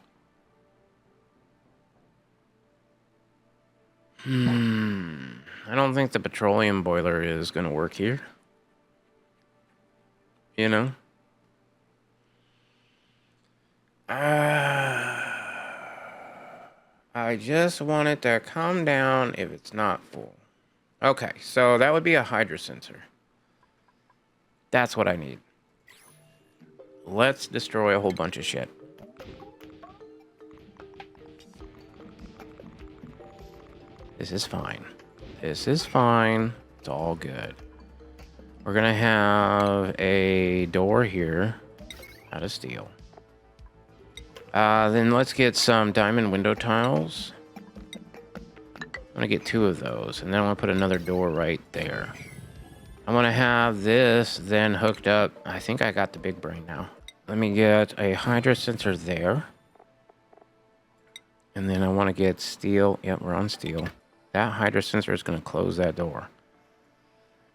I don't think the petroleum boiler is going to work here. I just want it to come down if it's not full. Okay, so that would be a hydro sensor. That's what I need. Let's destroy a whole bunch of shit. This is fine. This is fine. It's all good. We're gonna have a door here out of steel. Then let's get some diamond window tiles. I'm gonna get 2 of those, and then I'm gonna put another door right there. I want to have this then hooked up. I think I got the big brain now. Let me get a hydro sensor there. And then I want to get steel. Yep, we're on steel. That hydro sensor is going to close that door.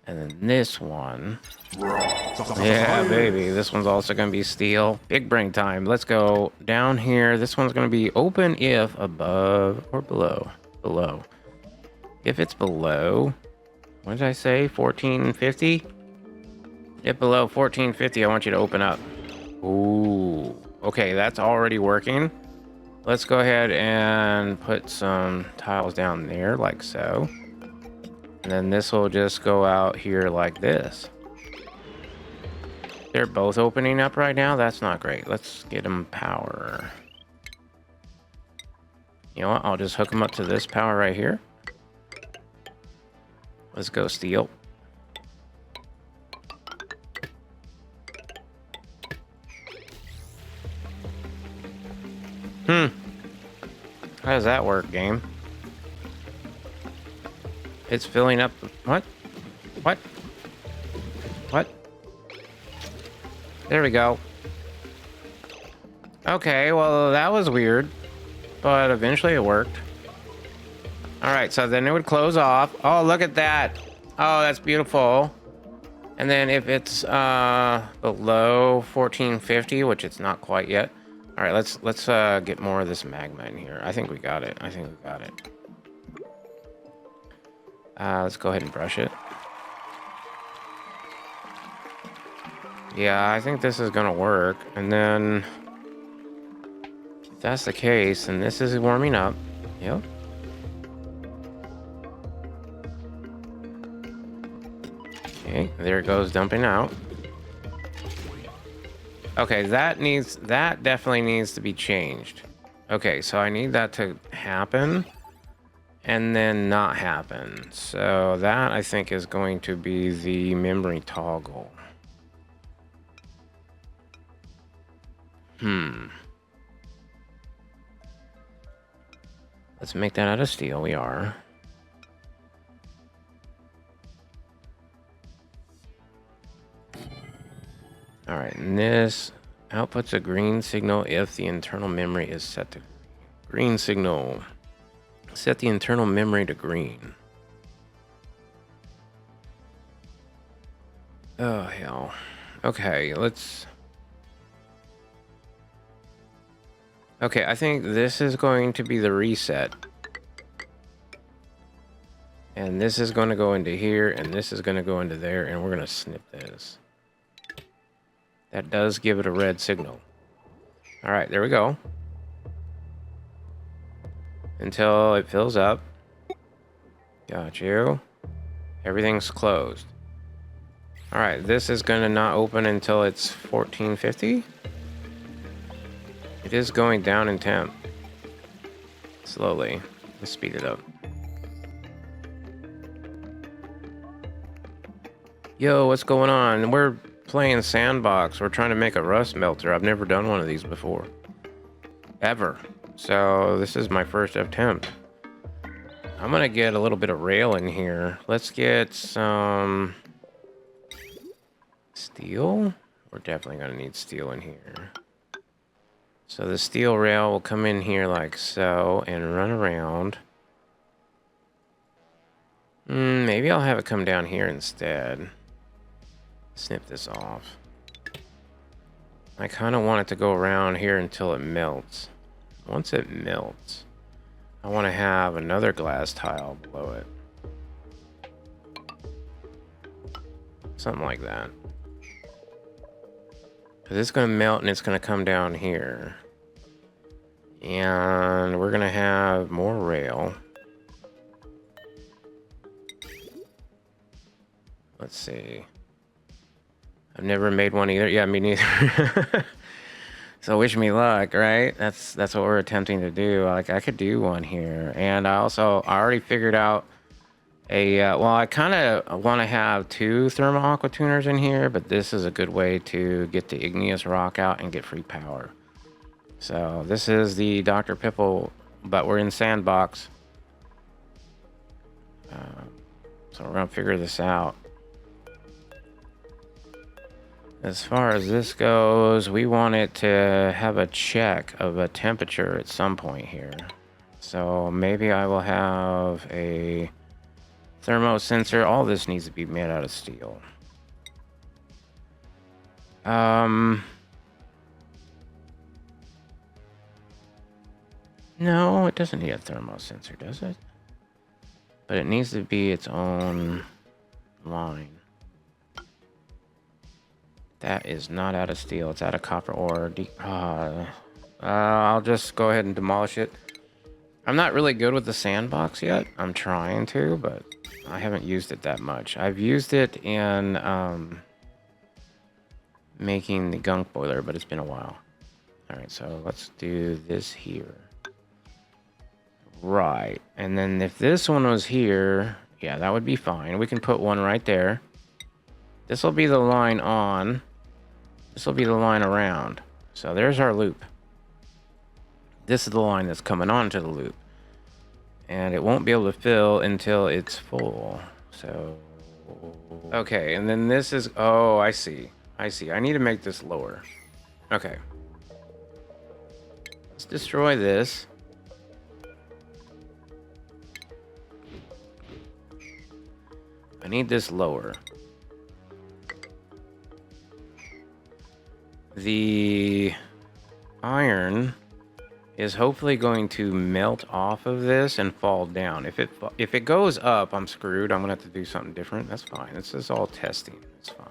And then this one. Yeah, baby. This one's also going to be steel. Big brain time. Let's go down here. This one's going to be open if above or below. Below. If it's below, what did I say? 1450? If below 1450, I want you to open up. Ooh. Okay, that's already working. Let's go ahead and put some tiles down there like so. And then this will just go out here like this. They're both opening up right now. That's not great. Let's get them power. You know what? I'll just hook them up to this power right here. Let's go steel. How does that work, game? It's filling up. What? What? What? There we go. Okay, well, that was weird. But eventually it worked. Alright, so then it would close off. Oh, look at that. Oh, that's beautiful. And then if it's below 1450, which it's not quite yet. Alright, let's get more of this magma in here. I think we got it. Let's go ahead and brush it. Yeah, I think this is gonna work. And then if that's the case, then this is warming up. Yep. Okay, there it goes, dumping out. Okay, that definitely needs to be changed. Okay, so I need that to happen and then not happen. So that I think is going to be the memory toggle. Let's make that out of steel. We are. All right, and this outputs a green signal if the internal memory is set to green signal. Set the internal memory to green. Oh, hell. Okay, let's... Okay, I think this is going to be the reset. And this is going to go into here, and this is going to go into there, and we're going to snip this. That does give it a red signal. All right, there we go. Until it fills up. Got you. Everything's closed. All right, this is going to not open until it's 1450. It is going down in temp. Slowly. Let's speed it up. Yo, what's going on? We're playing Sandbox. We're trying to make a rust melter. I've never done one of these before. Ever. So this is my first attempt. I'm gonna get a little bit of rail in here. Let's get some steel. We're definitely gonna need steel in here. So the steel rail will come in here like so and run around. Maybe I'll have it come down here instead. Snip this off. I kind of want it to go around here until it melts. Once it melts, I want to have another glass tile below it. Something like that. Because it's going to melt and it's going to come down here. And we're going to have more rail. Let's see. I've never made one either. Yeah, me neither. So wish me luck, right? That's what we're attempting to do. Like, I could do one here. And I already figured out a, well, I kind of want to have 2 thermal aqua tuners in here, but this is a good way to get the igneous rock out and get free power. So this is the Dr. Pipple, but we're in Sandbox. So we're going to figure this out. As far as this goes, we want it to have a check of a temperature at some point here. So maybe I will have a thermo sensor. All this needs to be made out of steel. No, it doesn't need a thermo sensor, does it? But it needs to be its own line. That is not out of steel. It's out of copper ore. I'll just go ahead and demolish it. I'm not really good with the sandbox yet. I'm trying to, but I haven't used it that much. I've used it in making the gunk boiler, but it's been a while. All right, so let's do this here. Right, and then if this one was here, yeah, that would be fine. We can put one right there. This will be the line on. This will be the line around. So there's our loop. This is the line that's coming onto the loop. And it won't be able to fill until it's full. So, okay, and then this is, oh, I see. I see. I need to make this lower. Okay. Let's destroy this. I need this lower. The iron is hopefully going to melt off of this and fall down. If it goes up, I'm screwed. I'm gonna have to do something different. That's fine. This is all testing. It's fine.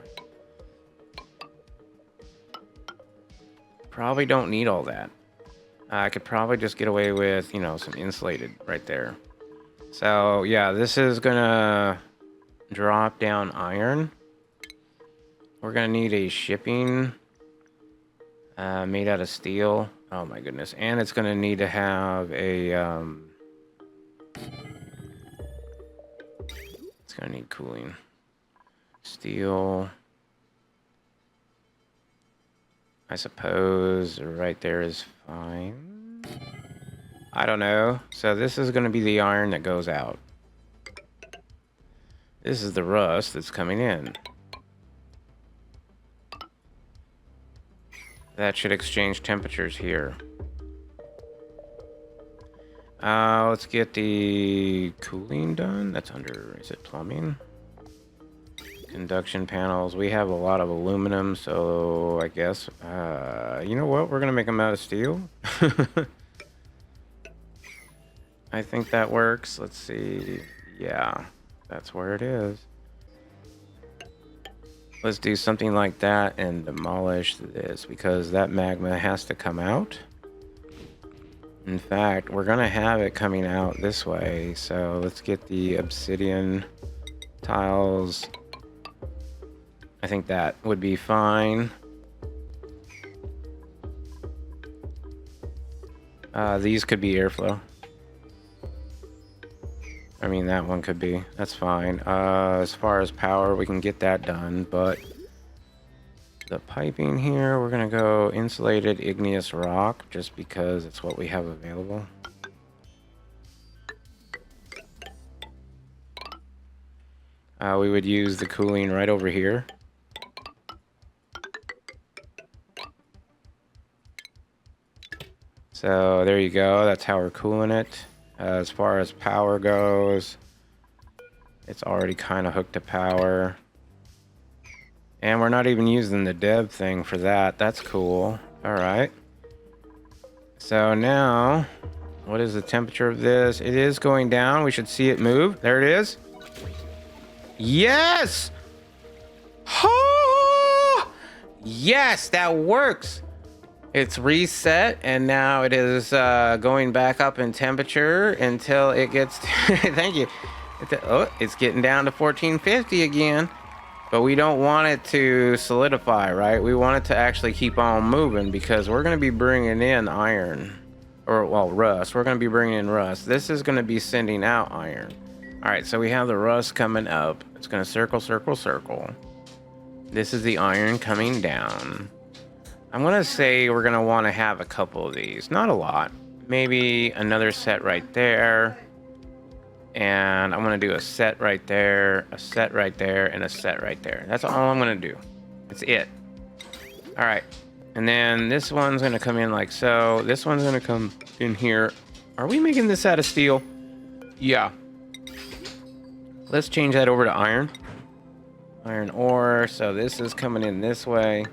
Probably don't need all that. I could probably just get away with, you know, some insulated right there. So yeah, this is gonna drop down iron. We're gonna need a shipping made out of steel. Oh my goodness. And it's gonna need to have a it's gonna need cooling. Steel, I suppose right there is fine. I don't know. So this is gonna be the iron that goes out. This is the rust that's coming in. That should exchange temperatures here. Let's get the cooling done. That's under, is it plumbing? Conduction panels. We have a lot of aluminum, so I guess, you know what? We're gonna make them out of steel. I think that works. Let's see. Yeah. That's where it is. Let's do something like that and demolish this because that magma has to come out. In fact, we're gonna have it coming out this way. So let's get the obsidian tiles. I think that would be fine. These could be airflow. I mean, that one could be. That's fine. As far as power, we can get that done. But the piping here, we're going to go insulated igneous rock just because it's what we have available. We would use the cooling right over here. So there you go. That's how we're cooling it. As far as power goes, it's already kind of hooked to power. And we're not even using the dev thing for that. That's cool. All right. So now, what is the temperature of this? It is going down. We should see it move. There it is. Yes! Yes, that works. It's reset, and now it is going back up in temperature until it gets... Thank you. It's getting down to 1450 again. But we don't want it to solidify, right? We want it to actually keep on moving because we're going to be bringing in iron. Or, well, rust. We're going to be bringing in rust. This is going to be sending out iron. All right, so we have the rust coming up. It's going to circle, circle, circle. This is the iron coming down. I'm going to say we're going to want to have a couple of these. Not a lot. Maybe another set right there. And I'm going to do a set right there, a set right there, and a set right there. That's all I'm going to do. That's it. All right. And then this one's going to come in like so. This one's going to come in here. Are we making this out of steel? Yeah. Let's change that over to iron. Iron ore. So this is coming in this way.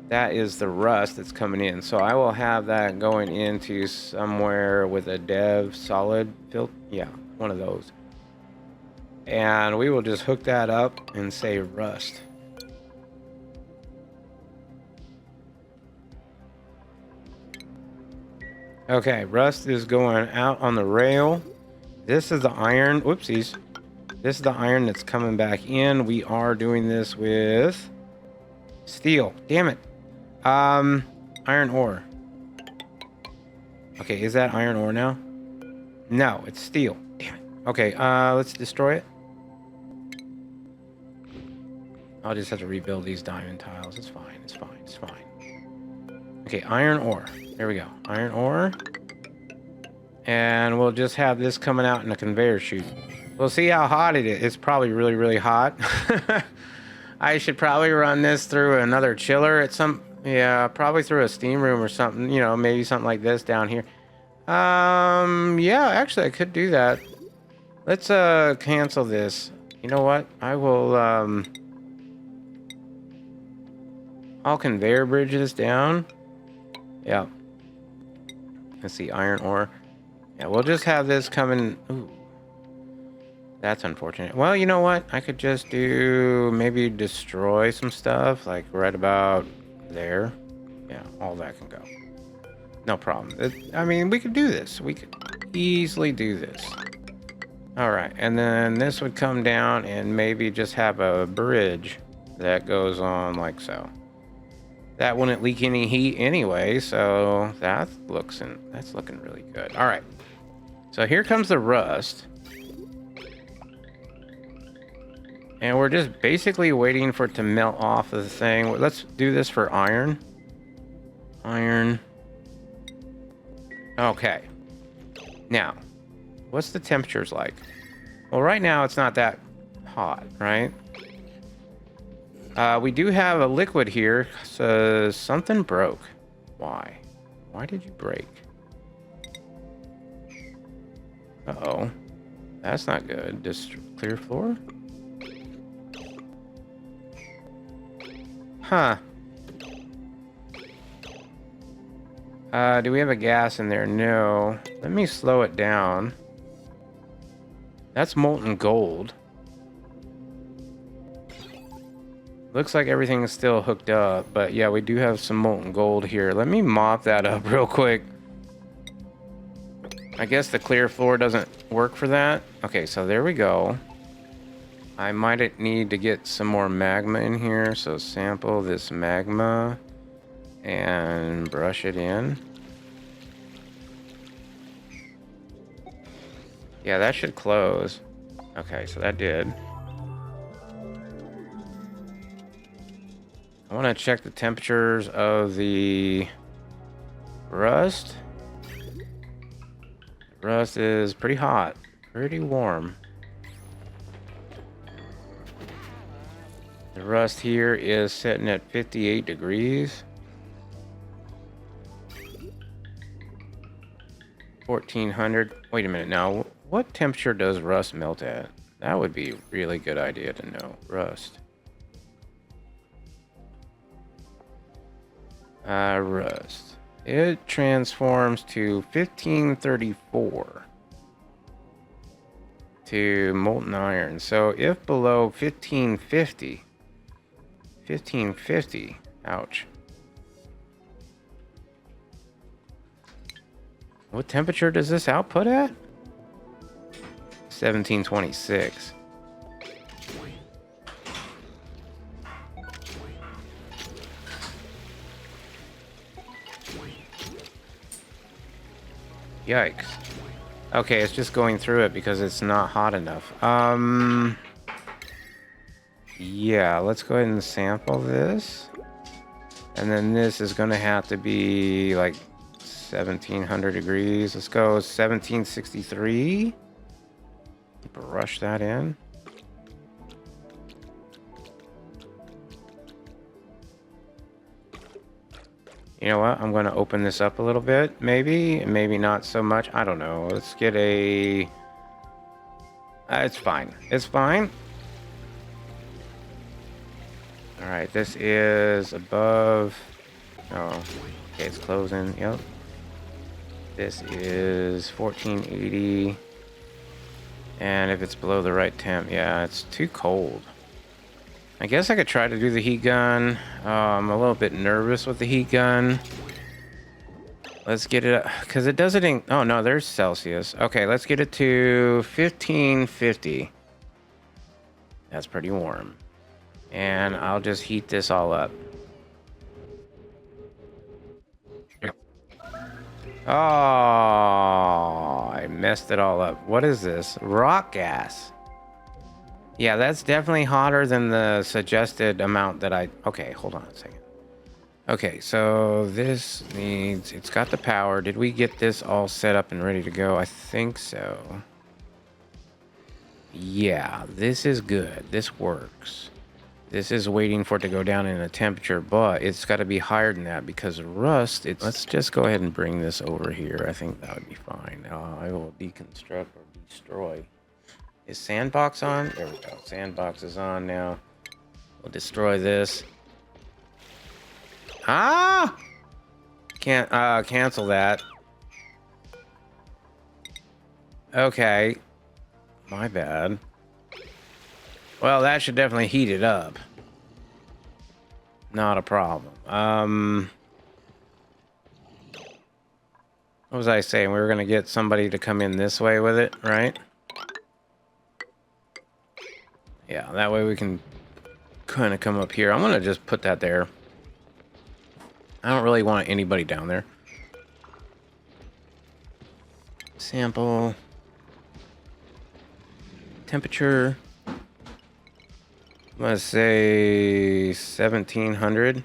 That is the rust that's coming in. So I will have that going into somewhere with a dev solid filter. Yeah, one of those. And we will just hook that up and say rust. Okay, rust is going out on the rail. This is the iron. Whoopsies. This is the iron that's coming back in. We are doing this with steel. Damn it. Iron ore. Okay, is that iron ore now? No, it's steel. Damn it. Okay, let's destroy it. I'll just have to rebuild these diamond tiles. It's fine, it's fine, it's fine. Okay, iron ore. There we go. Iron ore. And we'll just have this coming out in a conveyor chute. We'll see how hot it is. It's probably really, really hot. I should probably run this through another chiller at some... Yeah, probably through a steam room or something. You know, maybe something like this down here. Yeah, actually, I could do that. Let's, cancel this. You know what? I will, I'll conveyor bridge this down. Yeah. Let's see, iron ore. Yeah, we'll just have this coming... Ooh. That's unfortunate. Well, you know what? I could just do... Maybe destroy some stuff, like right about... there. Yeah, all that can go. No problem. I mean, we could do this. We could easily do this. All right, and then this would come down and maybe just have a bridge that goes on like so. That wouldn't leak any heat anyway, so that's looking really good. All right, so here comes the rust. And we're just basically waiting for it to melt off of the thing. Let's do this for iron. Iron. Okay. Now, what's the temperatures like? Well, right now it's not that hot, right? We do have a liquid here. So something broke. Why? Why did you break? Uh-oh. That's not good. Just clear floor? Huh. Do we have a gas in there? No. Let me slow it down. That's molten gold. Looks like everything is still hooked up, but yeah, we do have some molten gold here. Let me mop that up real quick. I guess the clear floor doesn't work for that. Okay, so there we go. I might need to get some more magma in here, so sample this magma and brush it in. Yeah, that should close. Okay, so that did. I want to check the temperatures of the rust. Rust is pretty hot, pretty warm. The rust here is sitting at 58 degrees. 1400. Wait a minute now. What temperature does rust melt at? That would be a really good idea to know. Rust. Rust. It transforms to 1534 to molten iron. So if below 1550, ouch. What temperature does this output at? 1726. Yikes. Okay, it's just going through it because it's not hot enough. Yeah, let's go ahead and sample this. And then this is going to have to be like 1700 degrees. Let's go 1763. Brush that in. You know what? I'm going to open this up a little bit. Maybe not so much. I don't know. Let's get a... it's fine. It's fine. All right. This is above... Oh, okay. It's closing. Yep. This is 1480. And if it's below the right temp, yeah, it's too cold. I guess I could try to do the heat gun. I'm a little bit nervous with the heat gun. Let's get it, because it does it in, oh no, there's Celsius. Okay, let's get it to 1550. That's pretty warm. And I'll just heat this all up. Oh, I messed it all up. What is this? Rock gas. Yeah, that's definitely hotter than the suggested amount that I... Okay, hold on a second. Okay, so this needs... It's got the power. Did we get this all set up and ready to go? I think so. Yeah, this is good. This works. This is waiting for it to go down in a temperature, but it's got to be higher than that because rust... Let's just go ahead and bring this over here. I think that would be fine. I will deconstruct or destroy... Is sandbox on? There we go. Sandbox is on now. We'll destroy this. Ah! Can't cancel that. Okay. My bad. Well, that should definitely heat it up. Not a problem. What was I saying? We were gonna get somebody to come in this way with it, right? Yeah, that way we can kind of come up here. I'm going to just put that there. I don't really want anybody down there. Sample. Temperature. I'm going to say 1700.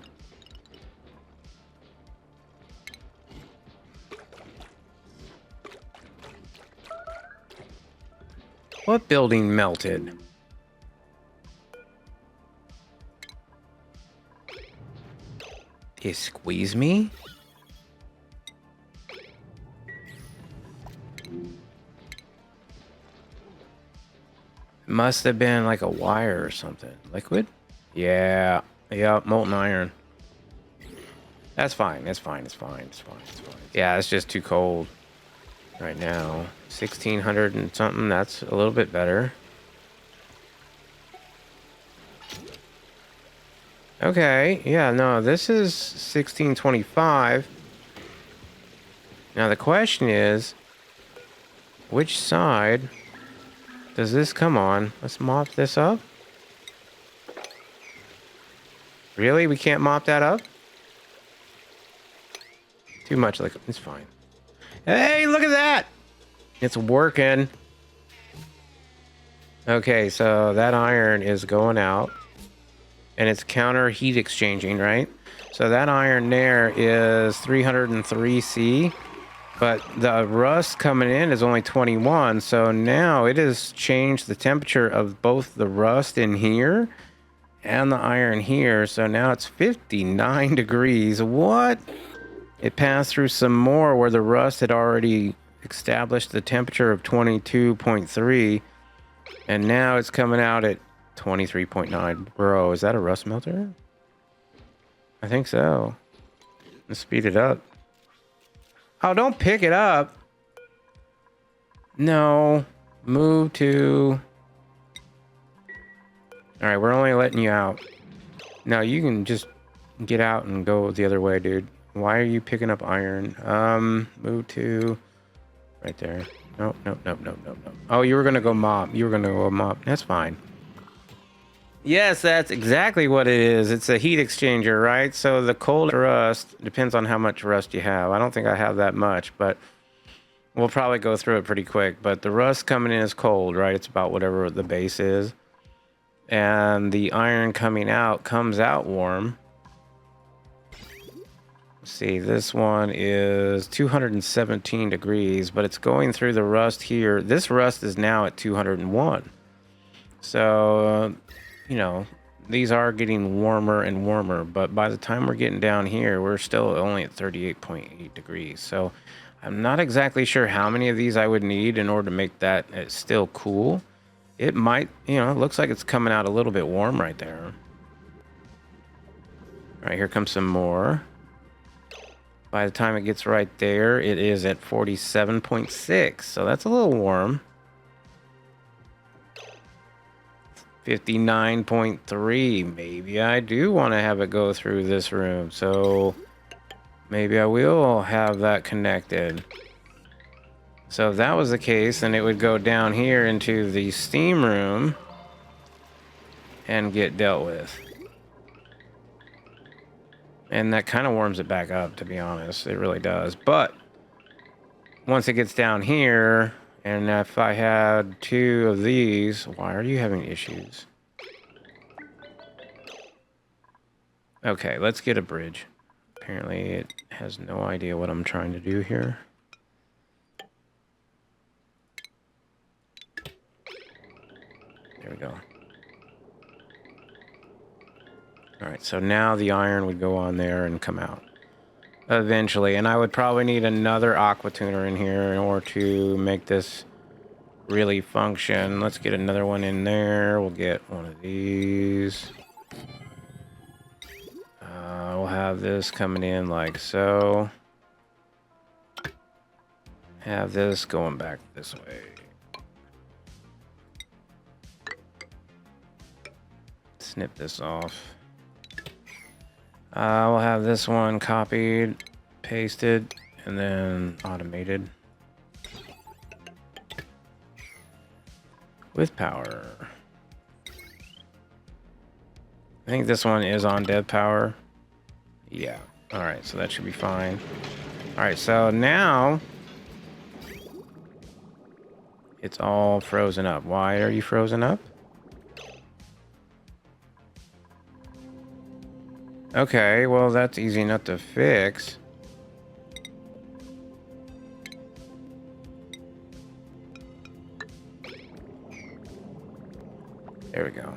What building melted? You squeeze me? Must have been like a wire or something. Liquid? Yeah. Yeah, molten iron. That's fine. It's fine. It's fine. It's fine. It's fine. Yeah, it's just too cold right now. 1600 and something. That's a little bit better. Okay, yeah, no, this is 1625. Now the question is, which side does this come on? Let's mop this up. Really? We can't mop that up? Too much liquid. It's fine. Hey, look at that! It's working. Okay, so that iron is going out. And it's counter heat exchanging, right? So that iron there is 303C. But the rust coming in is only 21. So now it has changed the temperature of both the rust in here and the iron here. So now it's 59 degrees. What? It passed through some more where the rust had already established the temperature of 22.3. And now it's coming out at 23.9. Bro, is that a rust melter? I think so. Let's speed it up. Oh, don't pick it up. No. Move to... Alright, we're only letting you out. No, you can just get out and go the other way, dude. Why are you picking up iron? Move to... Right there. Nope, nope, nope, nope, nope, nope. Oh, you were gonna go mop. You were gonna go mop. That's fine. Yes, that's exactly what it is. It's a heat exchanger, right? So the cold rust depends on how much rust you have. I don't think I have that much, but we'll probably go through it pretty quick. But the rust coming in is cold, right? It's about whatever the base is. And the iron coming out comes out warm. Let's see, this one is 217 degrees, but it's going through the rust here. This rust is now at 201. So... you know, these are getting warmer and warmer, but by the time we're getting down here, we're still only at 38.8 degrees. So I'm not exactly sure how many of these I would need in order to make that still cool. It might, you know, it looks like it's coming out a little bit warm right there. All right, here comes some more. By the time it gets right there, it is at 47.6. So that's a little warm. 59.3. Maybe I do want to have it go through this room. So maybe I will have that connected. So if that was the case, then it would go down here into the steam room and get dealt with. And that kind of warms it back up, to be honest. It really does. But once it gets down here... and if I had two of these... why are you having issues? Okay, let's get a bridge. Apparently it has no idea what I'm trying to do here. There we go. Alright, so now the iron would go on there and come out. Eventually, and I would probably need another aqua tuner in here in order to make this really function. Let's get another one in there. We'll get one of these. We'll have this coming in like so. Have this going back this way. Snip this off. We'll have this one copied, pasted, and then automated. With power. I think this one is on dev power. Yeah. Alright, so that should be fine. Alright, so now... it's all frozen up. Why are you frozen up? Okay, well that's easy enough to fix. There we go.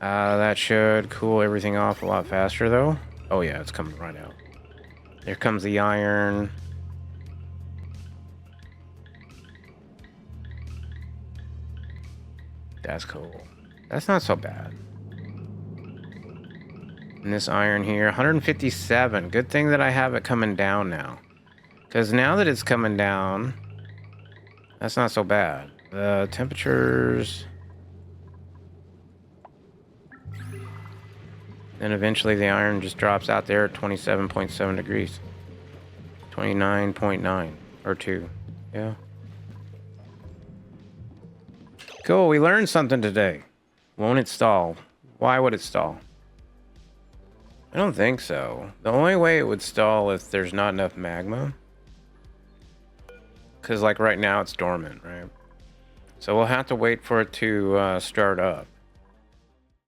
That should cool everything off a lot faster though. Oh yeah, it's coming right out. There comes the iron. That's cool. That's not so bad. And this iron here, 157. Good thing that I have it coming down now. Because now that it's coming down, That's not so bad. The temperatures... Then eventually the iron just drops out there at 27.7 degrees. 29.9 or 2. Yeah. Cool, we learned something today. Won't it stall? Why would it stall? I don't think so. The only way it would stall if there's not enough magma. Because like right now it's dormant, right? So we'll have to wait for it to start up.